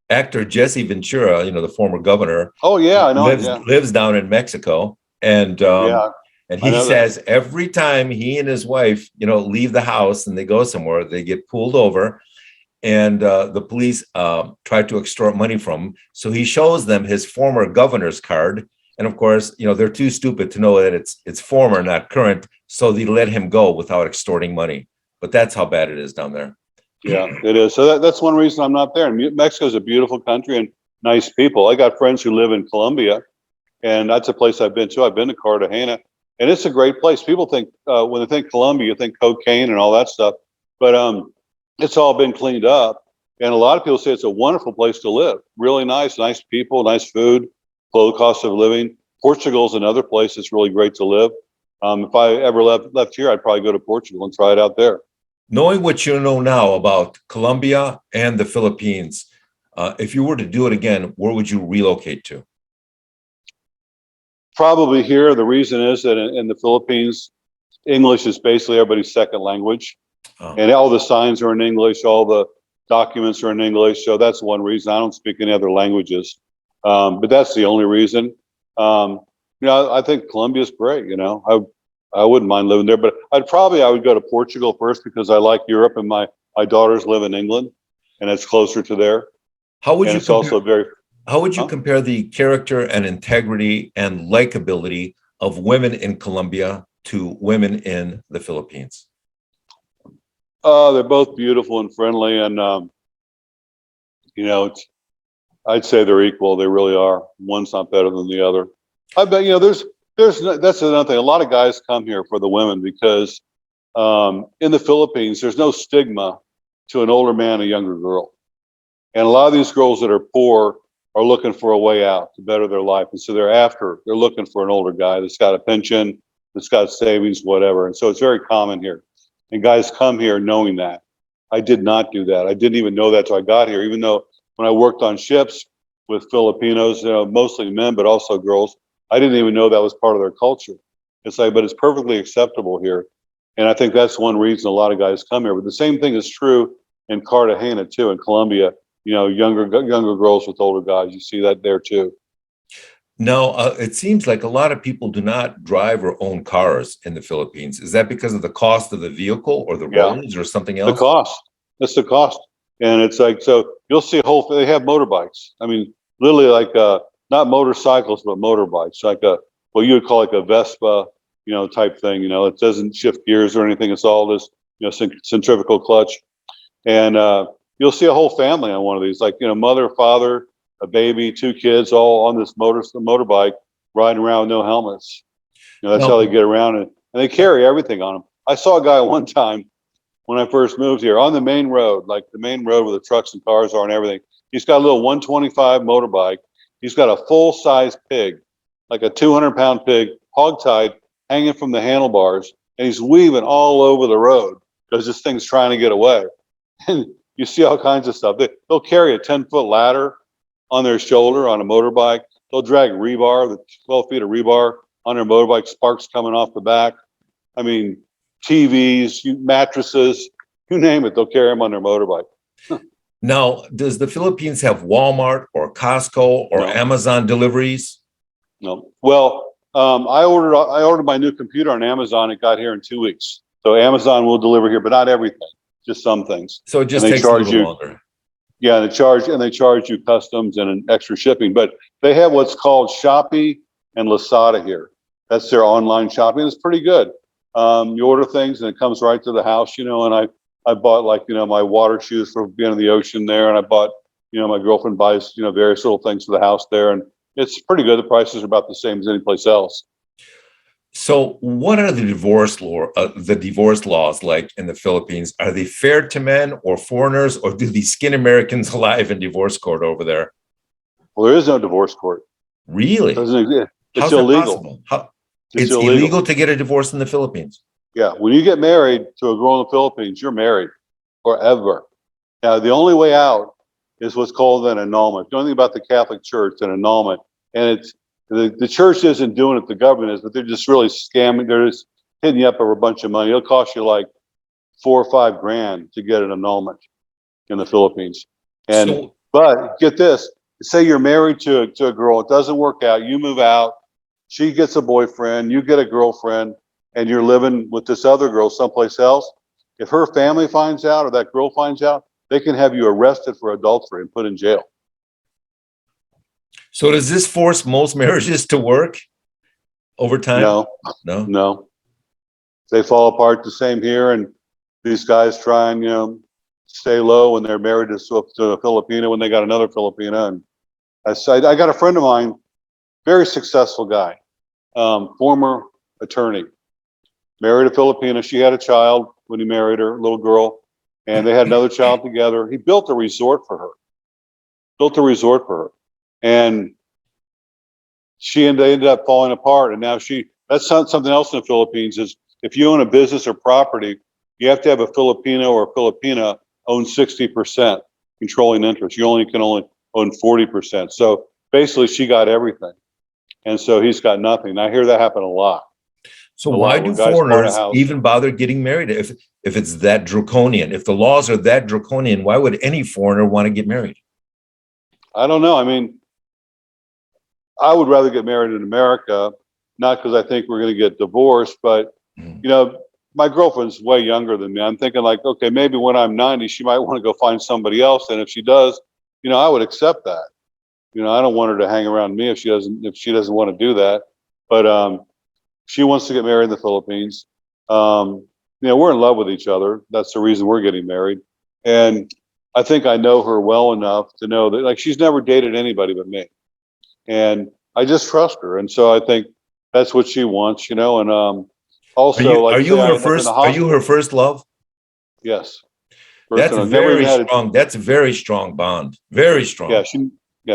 Actor Jesse Ventura, the former governor. Oh yeah, I know. Lives down in Mexico, and he says every time he and his wife, leave the house and they go somewhere, they get pulled over, and the police try to extort money from him. So he shows them his former governor's card, and of course, they're too stupid to know that it's former, not current. So they let him go without extorting money. But that's how bad it is down there. Yeah, it is. So that's one reason I'm not there. Mexico is a beautiful country and nice people. I got friends who live in Colombia, and that's a place I've been to. I've been to Cartagena, and it's a great place. People think when they think Colombia, you think cocaine and all that stuff, but it's all been cleaned up. And a lot of people say it's a wonderful place to live. Really nice people, nice food, low cost of living. Portugal's another place that's really great to live. If I ever left here, I'd probably go to Portugal and try it out there. Knowing what you know now about Colombia and the Philippines, if you were to do it again, where would you relocate to? Probably here. The reason is that in the Philippines, English is basically everybody's second language. Oh. And all the signs are in English, all the documents are in English. So that's one reason. I don't speak any other languages. But that's the only reason. I think Colombia's great. I wouldn't mind living there, but I would go to Portugal first because I like Europe, and my daughters live in England, and it's closer to there. How would you compare the character and integrity and likability of women in Colombia to women in the Philippines? They're both beautiful and friendly, and I'd say they're equal. They really are. One's not better than the other. I bet that's another thing. A lot of guys come here for the women because in the Philippines, there's no stigma to an older man, a younger girl. And a lot of these girls that are poor are looking for a way out to better their life. And so they're looking for an older guy that's got a pension, that's got savings, whatever. And so it's very common here. And guys come here knowing that. I did not do that. I didn't even know that till I got here, even though when I worked on ships with Filipinos, mostly men, but also girls, I didn't even know that was part of their culture. It's like, but it's perfectly acceptable here. And I think that's one reason a lot of guys come here. But the same thing is true in Cartagena too, in Colombia, younger girls with older guys. You see that there too. Now, it seems like a lot of people do not drive or own cars in the Philippines. Is that because of the cost of the vehicle or the Yeah, roads or something the else? cost. That's the cost. And it's like, so you'll see a whole, they have motorbikes. I mean, literally like, not motorcycles, but motorbikes, like a, what you would call like a Vespa, type thing, it doesn't shift gears or anything. It's all this, centrifugal clutch. And, you'll see a whole family on one of these, like, mother, father, a baby, two kids, all on this motorbike riding around with no helmets. That's how they No. get around and they carry everything on them. I saw a guy one time when I first moved here on the main road, like the main road where the trucks and cars are and everything. He's got a little 125 motorbike. He's got a full size pig, like a 200-pound pig, hogtied, hanging from the handlebars, and he's weaving all over the road because this thing's trying to get away. And you see all kinds of stuff. They'll carry a 10-foot ladder on their shoulder on a motorbike. They'll drag rebar, the 12 feet of rebar on their motorbike, sparks coming off the back. I mean, TVs, mattresses, you name it, they'll carry them on their motorbike. Now, does the Philippines have Walmart or Costco or No, Amazon deliveries? no. Well, I ordered my new computer on Amazon. It got here in 2 weeks. So Amazon will deliver here, but not everything, just some things. So it And just they takes a charge little you, longer. yeah, they charge you customs and an extra shipping. But they have what's called Shopee and Lazada here. That's their online shopping. It's pretty good. You order things and it comes right to the house, and I bought like, my water shoes for being in the ocean there. And I bought, my girlfriend buys, various little things for the house there. And it's pretty good. The prices are about the same as any place else. So, what are the divorce laws like in the Philippines? Are they fair to men or foreigners, or do they skin Americans alive in divorce court over there? Well, there is no divorce court. It Really? doesn't exist. It's How's that illegal. possible? It's It's illegal illegal. to get a divorce in the Philippines. Yeah. When you get married to a girl in the Philippines, you're married forever. Now, the only way out is what's called an annulment. The only thing about the Catholic Church, an annulment, and it's the church isn't doing it, the government is, but they're just really scamming. They're just hitting you up over a bunch of money. It'll cost you like 4 or 5 grand to get an annulment in the Philippines. And So, but get this: say you're married to a girl, it doesn't work out, you move out, she gets a boyfriend, you get a girlfriend, and you're living with this other girl someplace else. If her family finds out or that girl finds out, they can have you arrested for adultery and put in jail. so does this force most marriages to work over time? No, No. no, they fall apart the same here. And these guys try and stay low when they're married to a Filipina when they got another Filipina. And I got a friend of mine, very successful guy, former attorney, married a Filipina. She had a child when he married her, a little girl, and they had another child together. He built a resort for her, and they ended up falling apart. And now that's something else in the Philippines is if you own a business or property, you have to have a Filipino or a Filipina own 60% controlling interest. You can only own 40%. So basically she got everything. And so he's got nothing. I hear that happen a lot. So A why lot do where guys bought a foreigners house. even bother getting married if it's that draconian? If the laws are that draconian, why would any foreigner want to get married? I don't know. I mean, I would rather get married in America, not because I think we're going to get divorced, but Mm. my girlfriend's way younger than me. I'm thinking like, okay, maybe when I'm 90, she might want to go find somebody else. And if she does, I would accept that. I don't want her to hang around me if she doesn't want to do that. But she wants to get married in the Philippines. We're in love with each other. That's the reason we're getting married. And I think I know her well enough to know that like she's never dated anybody but me. And I just trust her. And so I think that's what she wants, and also Are like say you I her end up in the first? Are you her hospital. first love? Yes. That's Person a I've never even very had a strong. That's a very strong bond. Very yeah, strong.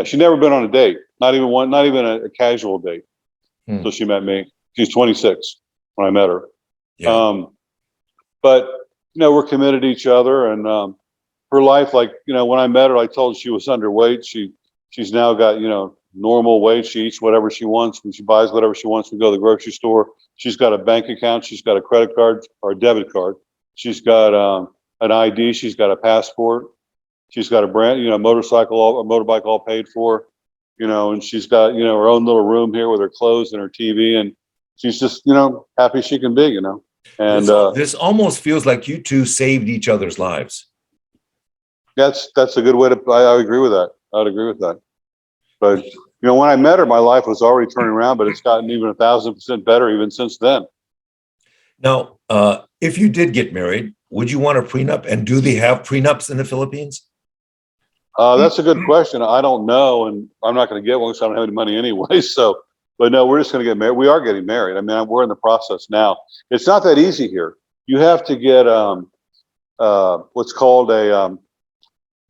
she never been on a date. Not even one, not even a casual date. Hmm. So she met me. She's 26 when I met her. Yeah. But we're committed to each other and her life, like, when I met her, I told her she was underweight. She's now got, normal weight. She eats whatever she wants. When she buys whatever she wants, we go to the grocery store. She's got a bank account. She's got a credit card or a debit card. She's got an ID. She's got a passport. She's got a brand, motorcycle, a motorbike all paid for. and she's got, her own little room here with her clothes and her TV, and she's just, happy she can be, and This almost feels like you two saved each other's lives. that's a good way to, I agree with that. I'd agree with that. But, when I met her, my life was already turning around, but it's gotten even 1,000% better even since then. Now, if you did get married, would you want a prenup? And do they have prenups in the Philippines? That's a good question. I don't know, and I'm not going to get one because I don't have any money anyway. So, but no, we're just going to get married. We are getting married. I mean, we're in the process now. It's not that easy here. You have to get what's called a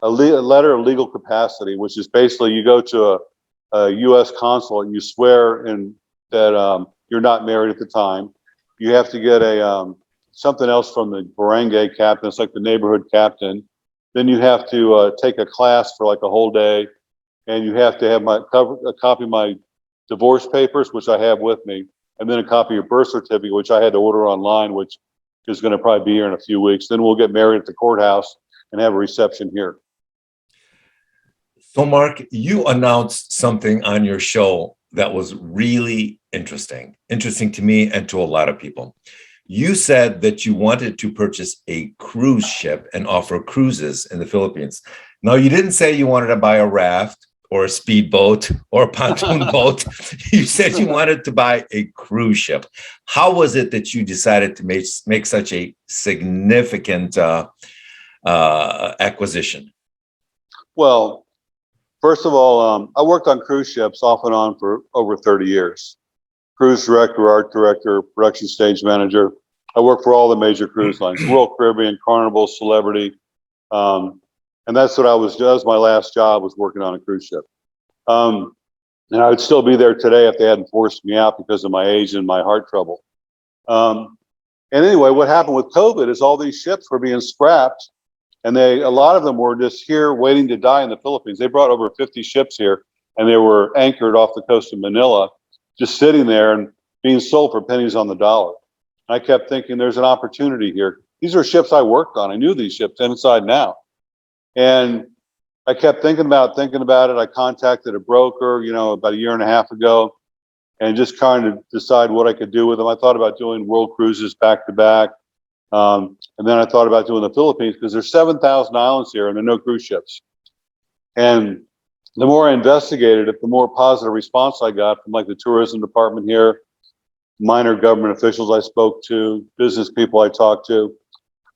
letter of legal capacity, which is basically you go to a U.S. consulate and you swear that you're not married at the time. You have to get a something else from the barangay captain. It's like the neighborhood captain. Then you have to take a class for like a whole day, and you have to have a copy of my divorce papers, which I have with me, and then a copy of birth certificate, which I had to order online, which is going to probably be here in a few weeks. Then we'll get married at the courthouse and have a reception here. So, Mark, you announced something on your show that was really interesting to me and to a lot of people. You said that you wanted to purchase a cruise ship and offer cruises in the Philippines. Now, you didn't say you wanted to buy a raft or a speedboat or a pontoon boat. You said you wanted to buy a cruise ship. How was it that you decided to make such a significant acquisition? Well, first of all, I worked on cruise ships off and on for over 30 years. Cruise director, art director, production stage manager. I worked for all the major cruise lines, Royal Caribbean, Carnival, Celebrity. And that's what that was my last job, was working on a cruise ship. And I would still be there today if they hadn't forced me out because of my age and my heart trouble. And anyway, what happened with COVID is all these ships were being scrapped, and a lot of them were just here waiting to die in the Philippines. They brought over 50 ships here, and they were anchored off the coast of Manila, just sitting there and being sold for pennies on the dollar. And I kept thinking, there's an opportunity here. These are ships I worked on. I knew these ships inside and out. And I kept thinking about it. I contacted a broker, about a year and a half ago, and just trying to decide what I could do with them. I thought about doing world cruises back to back. And then I thought about doing the Philippines because there's 7,000 islands here and there are no cruise ships. And the more I investigated it, the more positive response I got from like the tourism department here, minor government officials I spoke to, business people I talked to.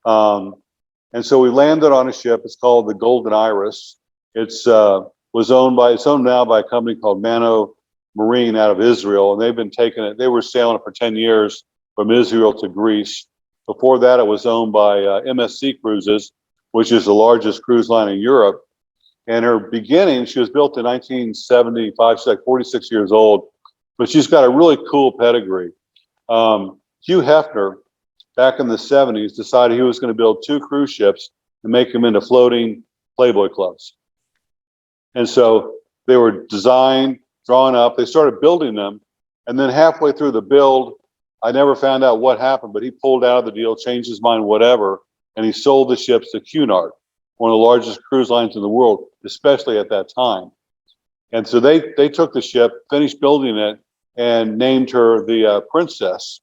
And so we landed on a ship. It's called the Golden Iris. It's owned now by a company called Mano Marine out of Israel, and they've been taking it. They were sailing it for 10 years from Israel to Greece. Before that, it was owned by MSC Cruises, which is the largest cruise line in Europe. And her beginning, she was built in 1975. She's like 46 years old, but she's got a really cool pedigree. Hugh Hefner, back in the 70s, decided he was going to build 2 cruise ships and make them into floating Playboy clubs. And so they were designed, drawn up. They started building them. And then halfway through the build, I never found out what happened, but he pulled out of the deal, changed his mind, whatever, and he sold the ships to Cunard, one of the largest cruise lines in the world, especially at that time. And so they took the ship, finished building it, and named her the Princess.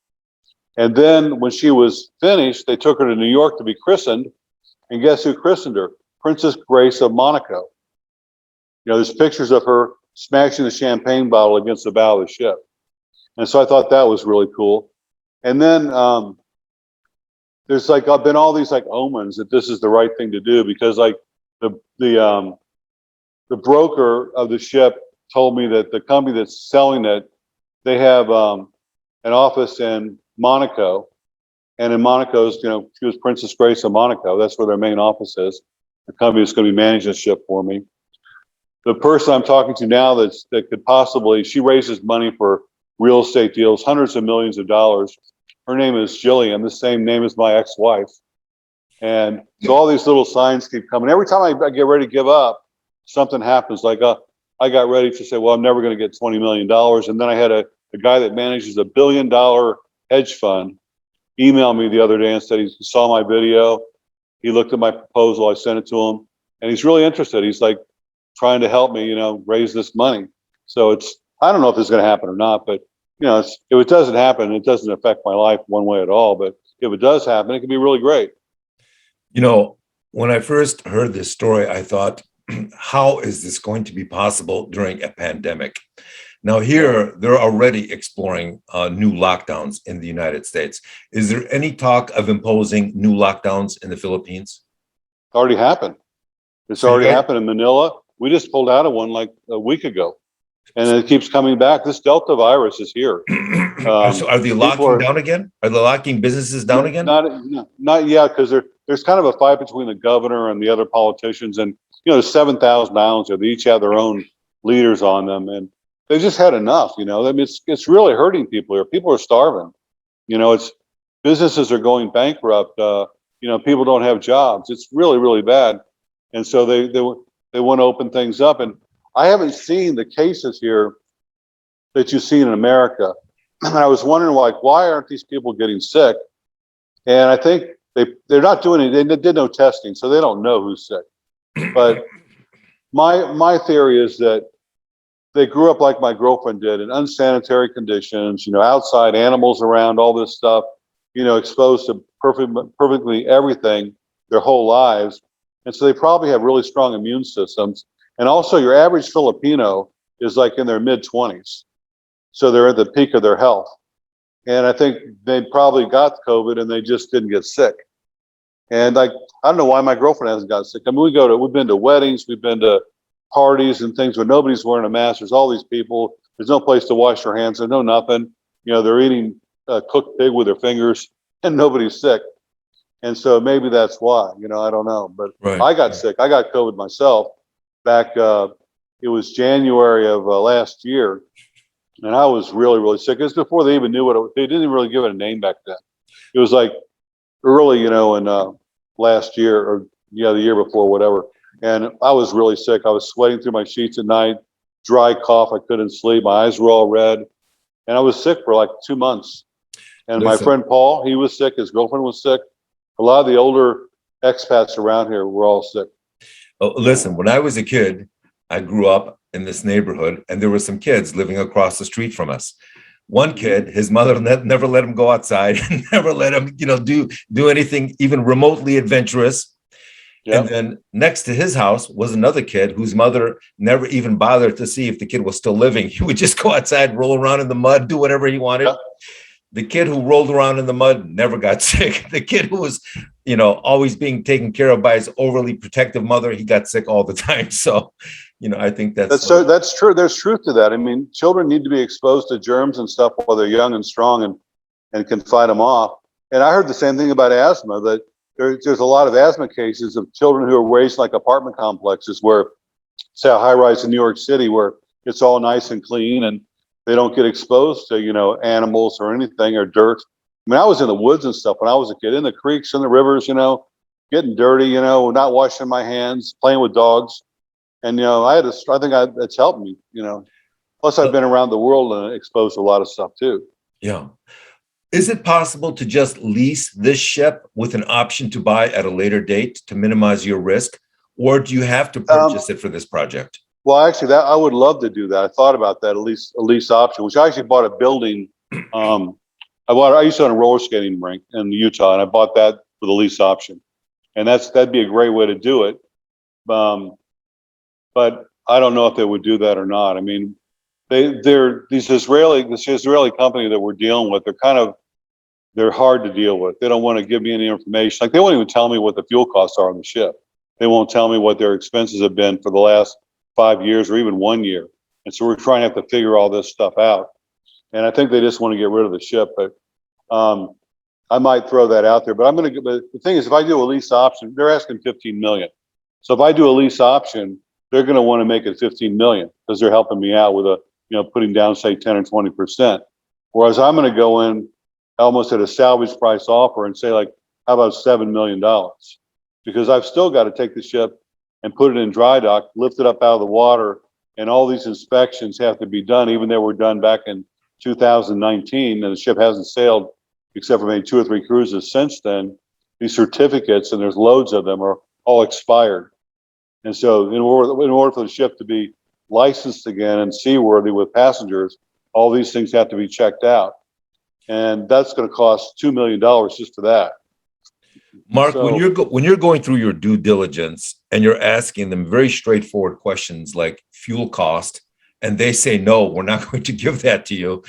And then when she was finished, they took her to New York to be christened. And guess who christened her? Princess Grace of Monaco. There's pictures of her smashing the champagne bottle against the bow of the ship. And so I thought that was really cool. And then there's been all these omens that this is the right thing to do, because the broker of the ship told me that the company that's selling it, they have an office in Monaco, and in Monaco's, she was Princess Grace of Monaco. That's where their main office is. The company is going to be managing the ship for me. The person I'm talking to now that could possibly, she raises money for real estate deals, hundreds of millions of dollars. Her name is Jillian, the same name as my ex-wife. And so all these little signs keep coming. Every time I get ready to give up, something happens. I got ready to say, well, I'm never going to get $20 million. And then I had a guy that manages $1 billion hedge fund emailed me the other day and said he saw my video. He looked at my proposal. I sent it to him, and he's really interested. He's trying to help me, raise this money. So I don't know if it's going to happen or not, but if it doesn't happen, it doesn't affect my life one way at all. But if it does happen, it can be really great. When I first heard this story, I thought, how is this going to be possible during a pandemic? Now, here, they're already exploring new lockdowns in the United States. Is there any talk of imposing new lockdowns in the Philippines? It already happened. It's already happened in Manila. We just pulled out of one like a week ago, and it keeps coming back. This Delta virus is here. So are they locking down again? Are they locking businesses down again? Not yet, because there's kind of a fight between the governor and the other politicians, and there's 7,000 islands there. They each have their own leaders on them, and they just had enough. I mean, it's really hurting people here. People are starving. It's businesses are going bankrupt. People don't have jobs. It's really, really bad, and so they want to open things up. And I haven't seen the cases here that you see in America. And I was wondering, why aren't these people getting sick? And I think they're not doing it. They did no testing, so they don't know who's sick. But my theory is that they grew up like my girlfriend did, in unsanitary conditions. Outside, animals around, all this stuff. Exposed to perfectly everything their whole lives, and so they probably have really strong immune systems. And also, your average Filipino is like in their mid-20s. So they're at the peak of their health. And I think they probably got COVID and they just didn't get sick. And I don't know why my girlfriend hasn't got sick. I mean, we've been to weddings, we've been to parties and things where nobody's wearing a mask. There's all these people. There's no place to wash their hands. There's no nothing. They're eating cooked pig with their fingers and nobody's sick. And so maybe that's why, I don't know. But right. I got sick. I got COVID myself back, it was January of last year. And I was really, really sick. It was before they even knew they didn't really give it a name back then. It was like early, in last year or the year before, whatever. And I was really sick. I was sweating through my sheets at night, dry cough. I couldn't sleep. My eyes were all red. And I was sick for like 2 months. And my friend Paul, he was sick. His girlfriend was sick. A lot of the older expats around here were all sick. Oh, listen, when I was a kid, I grew up in this neighborhood, and there were some kids living across the street from us. One kid, his mother never let him go outside, and never let him, do anything even remotely adventurous. Yep. And then next to his house was another kid whose mother never even bothered to see if the kid was still living. He would just go outside, roll around in the mud, do whatever he wanted. Yep. The kid who rolled around in the mud never got sick. The kid who was, always being taken care of by his overly protective mother, he got sick all the time. So, I think that's true. There's truth to that. I mean, children need to be exposed to germs and stuff while they're young and strong and can fight them off. And I heard the same thing about asthma, that there's a lot of asthma cases of children who are raised like apartment complexes where, say, a high rise in New York City where it's all nice and clean and they don't get exposed to, animals or anything or dirt. I mean, I was in the woods and stuff when I was a kid, in the creeks and the rivers, getting dirty, not washing my hands, playing with dogs. And, it's helped me, Plus, I've been around the world and exposed to a lot of stuff, too. Yeah. Is it possible to just lease this ship with an option to buy at a later date to minimize your risk? Or do you have to purchase it for this project? Well, actually, I would love to do that. I thought about that, a lease option, which I actually bought a building. I used to own a roller skating rink in Utah, and I bought that for the lease option. And that'd be a great way to do it. But I don't know if they would do that or not. I mean, this Israeli company that we're dealing with, they're hard to deal with. They don't want to give me any information. Like, they won't even tell me what the fuel costs are on the ship. They won't tell me what their expenses have been for the last 5 years or even 1 year. And so we're trying to have to figure all this stuff out. And I think they just want to get rid of the ship. But I might throw that out there. But but the thing is, if I do a lease option, they're asking $15 million. So if I do a lease option, they're going to want to make it $15 million because they're helping me out with putting down, say, 10 or 20%. Whereas I'm going to go in almost at a salvage price offer and say, like, how about $7 million? Because I've still got to take the ship and put it in dry dock, lift it up out of the water, and all these inspections have to be done, even though were done back in 2019, and the ship hasn't sailed except for maybe 2 or 3 cruises since then. These certificates, and there's loads of them, are all expired. And so in order for the ship to be, licensed again and seaworthy with passengers, all these things have to be checked out. And that's going to cost $2 million just for that. Mark, So, when you're going through your due diligence and you're asking them very straightforward questions like fuel cost, and they say, no, we're not going to give that to you,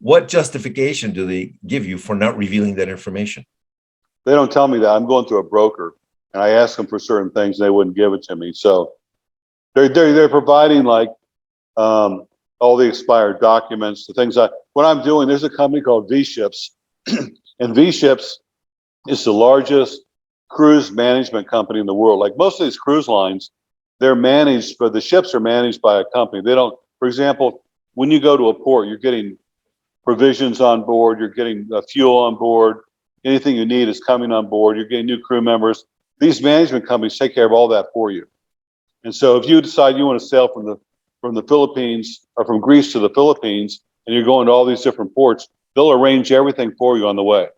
what justification do they give you for not revealing that information? they don't tell me that. I'm going through a broker, and I ask them for certain things, and they wouldn't give it to me. So they're providing like all the expired documents, the things what I'm doing. There's a company called V-Ships, and V-Ships is the largest cruise management company in the world. Like most of these cruise lines, they're managed, but the ships are managed by a company. They don't, for example, when you go to a port, you're getting provisions on board, you're getting fuel on board, anything you need is coming on board, you're getting new crew members. These management companies take care of all that for you. And so if you decide you want to sail from the Philippines or from Greece to the Philippines, and you're going to all these different ports, they'll arrange everything for you on the way.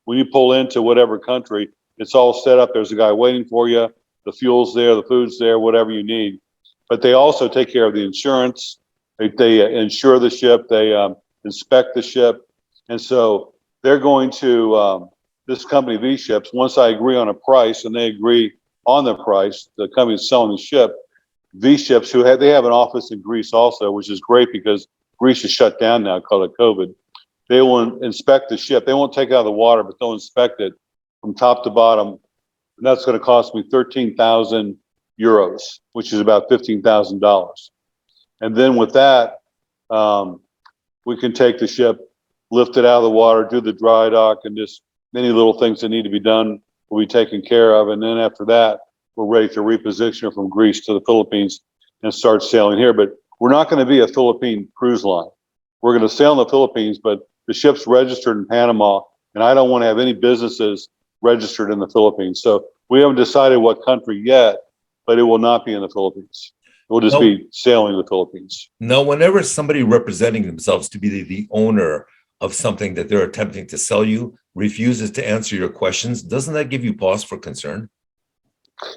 When you pull into whatever country, it's all set up. There's a guy waiting for you. The fuel's there, the food's there, whatever you need. But they also take care of the insurance. They insure the ship. They inspect the ship. And so they're going to this company, V-Ships, once I agree on a price and they agree on the price, the company is selling the ship, V-Ships, they have an office in Greece also, which is great because Greece is shut down now because of COVID. They will inspect the ship. They won't take it out of the water, but they'll inspect it from top to bottom. And that's going to cost me 13,000 euros, which is about $15,000. And then with that, we can take the ship, lift it out of the water, do the dry dock, and just many little things that need to be done will be taken care of. And then after that, we're ready to reposition it from Greece to the Philippines and start sailing here. But we're not going to be a Philippine cruise line. We're going to sail in the Philippines, but the ship's registered in Panama, and I don't want to have any businesses registered in the Philippines. So we haven't decided what country yet, but it will not be in the Philippines. It will just be sailing in the Philippines. Now, whenever somebody representing themselves to be the owner of something that they're attempting to sell you refuses to answer your questions, doesn't that give you pause for concern?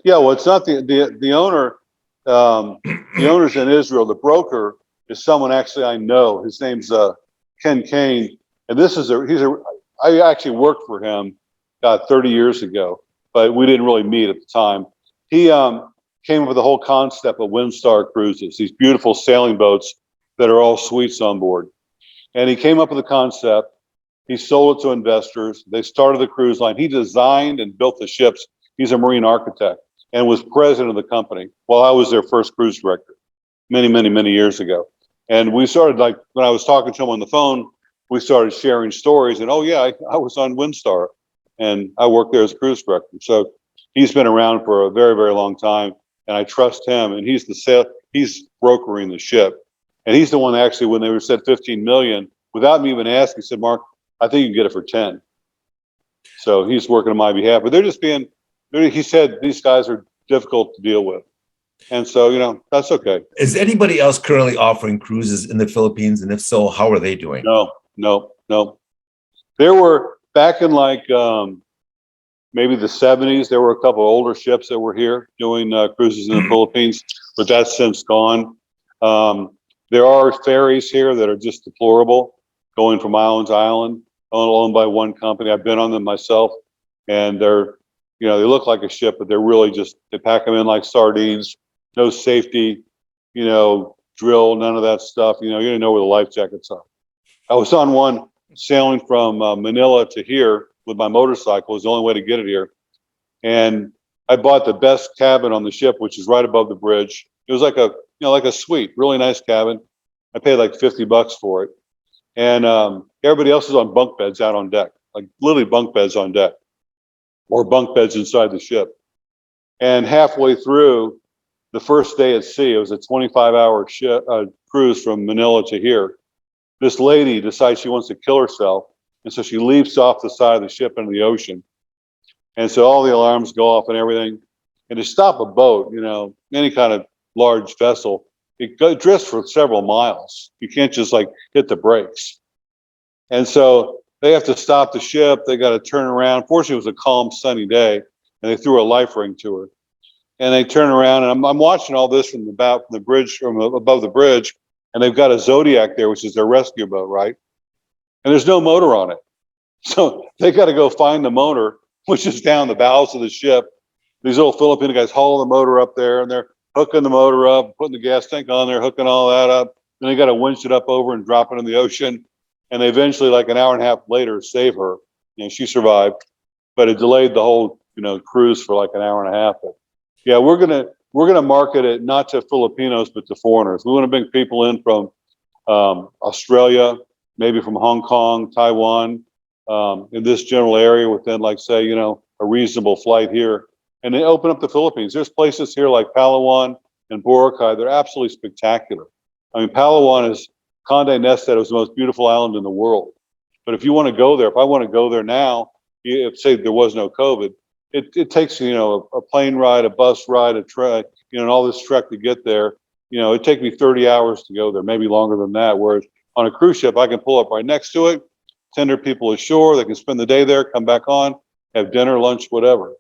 Yeah, well, it's not the owner. The owner's in Israel. The broker is someone actually I know. His name's Ken Kane, and I actually worked for him 30 years ago, but we didn't really meet at the time. He came up with the whole concept of Windstar cruises, these beautiful sailing boats that are all suites on board. And he came up with the concept. He sold it to investors. They started the cruise line. He designed and built the ships. He's a marine architect and was president of the company while I was their first cruise director many, many, many years ago. And we started, like, when I was talking to him on the phone, we started sharing stories. And, oh, yeah, I was on Windstar, and I worked there as a cruise director. So he's been around for a very, very long time, and I trust him. And he's brokering the ship. And he's the one that actually, when they were said 15 million, without me even asking, he said, Mark, I think you can get it for 10. So he's working on my behalf. But he said these guys are difficult to deal with. And so, that's okay. Is anybody else currently offering cruises in the Philippines? And if so, how are they doing? No. There were, back in like maybe the 70s, there were a couple of older ships that were here doing cruises in the Philippines, but that's since gone. There are ferries here that are just deplorable, going from island to island, owned by one company. I've been on them myself, and they're, they look like a ship, but they're really they pack them in like sardines. No safety, drill, none of that stuff. You didn't know where the life jackets are. I was on one sailing from Manila to here with my motorcycle. It was the only way to get it here. And I bought the best cabin on the ship, which is right above the bridge. It was like a suite, really nice cabin. I paid like $50 for it. And everybody else is on bunk beds out on deck, like literally bunk beds on deck or bunk beds inside the ship. And halfway through the first day at sea, it was a 25-hour cruise from Manila to here. This lady decides she wants to kill herself. And so she leaps off the side of the ship into the ocean. And so all the alarms go off and everything. And to stop a boat, any kind of large vessel, it drifts for several miles. You can't just like hit the brakes. And so they have to stop the ship. They got to turn around. Fortunately, it was a calm, sunny day, and they threw a life ring to her. and they turn around, and I'm watching all this from the bridge, from above the bridge, and they've got a Zodiac there, which is their rescue boat, right? And there's no motor on it. So they got to go find the motor, which is down the bows of the ship. These little Filipino guys haul the motor up there, and they're hooking the motor up, putting the gas tank on there, hooking all that up. Then they got to winch it up over and drop it in the ocean. And they eventually, like an hour and a half later, save her. She survived, but it delayed the whole, cruise for like an hour and a half. But yeah, we're gonna market it not to Filipinos, but to foreigners. We want to bring people in from Australia, maybe from Hong Kong, Taiwan, in this general area within, like, say, a reasonable flight here, and then open up the Philippines. There's places here like Palawan and Boracay. They're absolutely spectacular. I mean, Palawan is, Condé Nast said it was the most beautiful island in the world. But if you want to go there, if I want to go there now, if say there was no COVID, it takes, a plane ride, a bus ride, a trek, and all this trek to get there. It'd take me 30 hours to go there, maybe longer than that. Whereas on a cruise ship, I can pull up right next to it, tender people ashore, they can spend the day there, come back on, have dinner, lunch, whatever.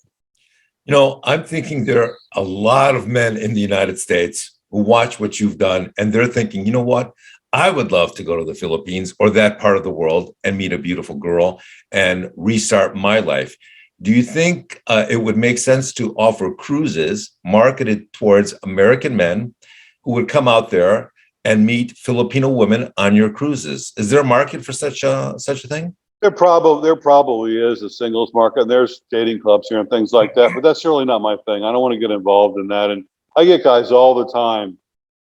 I'm thinking there are a lot of men in the United States who watch what you've done, and they're thinking, you know what? I would love to go to the Philippines or that part of the world and meet a beautiful girl and restart my life. Do you think it would make sense to offer cruises marketed towards American men who would come out there and meet Filipino women on your cruises? Is there a market for such a thing? There probably is a singles market, and there's dating clubs here and things like that, but that's certainly not my thing. I don't want to get involved in that. And I get guys all the time.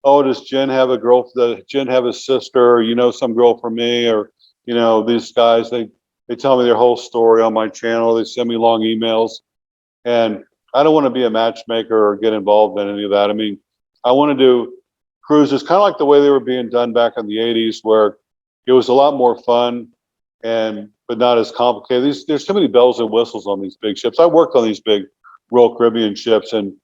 Oh, does Jen have a girl? Does Jen have a sister? Or, some girl for me? Or, these guys, they tell me their whole story on my channel. They send me long emails, and I don't want to be a matchmaker or get involved in any of that. I mean, I want to do cruises kind of like the way they were being done back in the 80s, where it was a lot more fun, but not as complicated. There's too many bells and whistles on these big ships. I worked on these big Royal Caribbean ships, and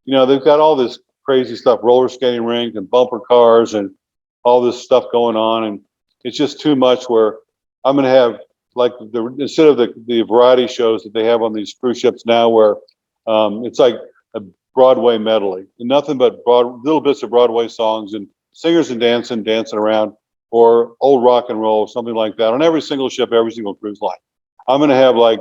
they've got all this crazy stuff, roller skating rink and bumper cars and all this stuff going on, and it's just too much. Where I'm going to have, like, instead of the variety shows that they have on these cruise ships now, where it's like a Broadway medley, and nothing but little bits of Broadway songs and singers and dancing around, or old rock and roll, something like that, on every single ship, every single cruise line. I'm going to have like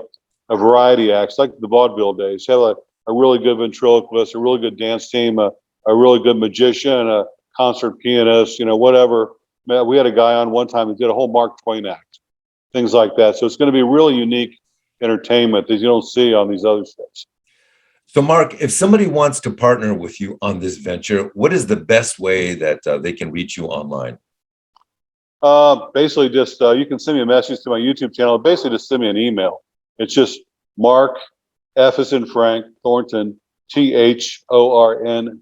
a variety acts, like the vaudeville days. Have a really good ventriloquist, a really good dance team, a really good magician, a concert pianist, whatever. We had a guy on one time who did a whole Mark Twain act, things like that. So it's going to be really unique entertainment that you don't see on these other ships. So, Mark, if somebody wants to partner with you on this venture, what is the best way that they can reach you online? Basically, just you can send me a message to my YouTube channel. Basically, just send me an email. It's just Mark, F as in Frank, Thornton, THORNTON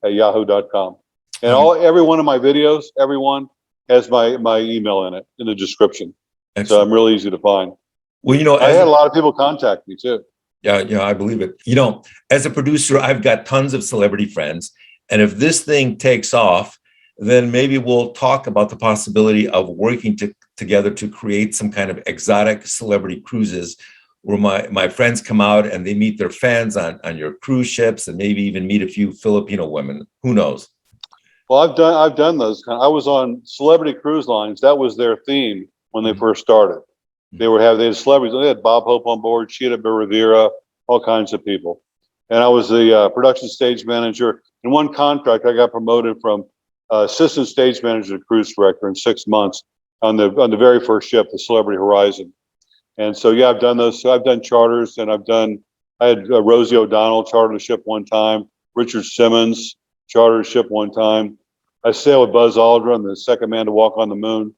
@yahoo.com. And every one of my videos, everyone has my email in it, in the description. Excellent. So I'm really easy to find. Well, I had a lot of people contact me too. Yeah, I believe it. As a producer, I've got tons of celebrity friends. And if this thing takes off, then maybe we'll talk about the possibility of working together to create some kind of exotic celebrity cruises where my friends come out and they meet their fans on your cruise ships, and maybe even meet a few Filipino women. Who knows? Well, I've done those. I was on Celebrity Cruise Lines. That was their theme when they first started. They had celebrities. They had Bob Hope on board, Sheeta Rivera, all kinds of people. And I was the production stage manager. In one contract, I got promoted from assistant stage manager to cruise director in 6 months on the very first ship, the Celebrity Horizon. And so, yeah, I've done those. So I've done charters, and I had Rosie O'Donnell charter the ship one time, Richard Simmons chartered a ship one time. I sailed with Buzz Aldrin, the second man to walk on the moon.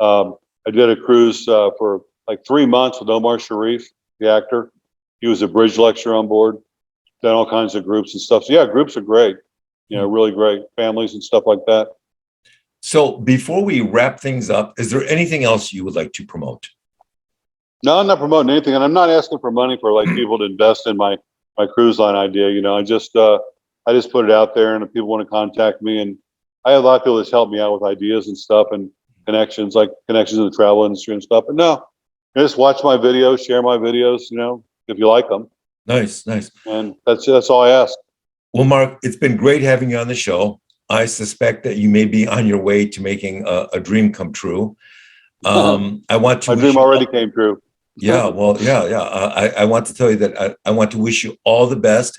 I did a cruise for like 3 months with Omar Sharif, the actor. He was a bridge lecturer on board. Done all kinds of groups and stuff. So yeah, groups are great. Really great, families and stuff like that. So before we wrap things up, is there anything else you would like to promote? No, I'm not promoting anything, and I'm not asking for money for like people to invest in my cruise line idea. I just put it out there, and if people want to contact me, and I have a lot of people that's helped me out with ideas and stuff, and connections in the travel industry and stuff. But no, just watch my videos, share my videos, if you like them. Nice. And that's all I ask. Well, Mark, it's been great having you on the show. I suspect that you may be on your way to making a dream come true. I want to My wish dream you already came true. yeah, well, yeah. I want to tell you that I want to wish you all the best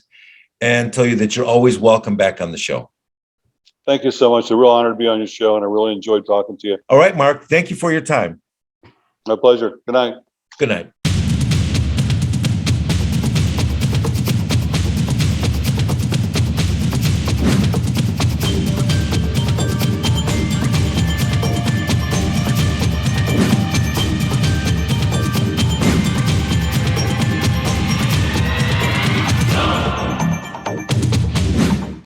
and tell you that you're always welcome back on the show. Thank you so much. It's a real honor to be on your show, and I really enjoyed talking to you. All right, Mark. Thank you for your time. My pleasure. Good night. Good night.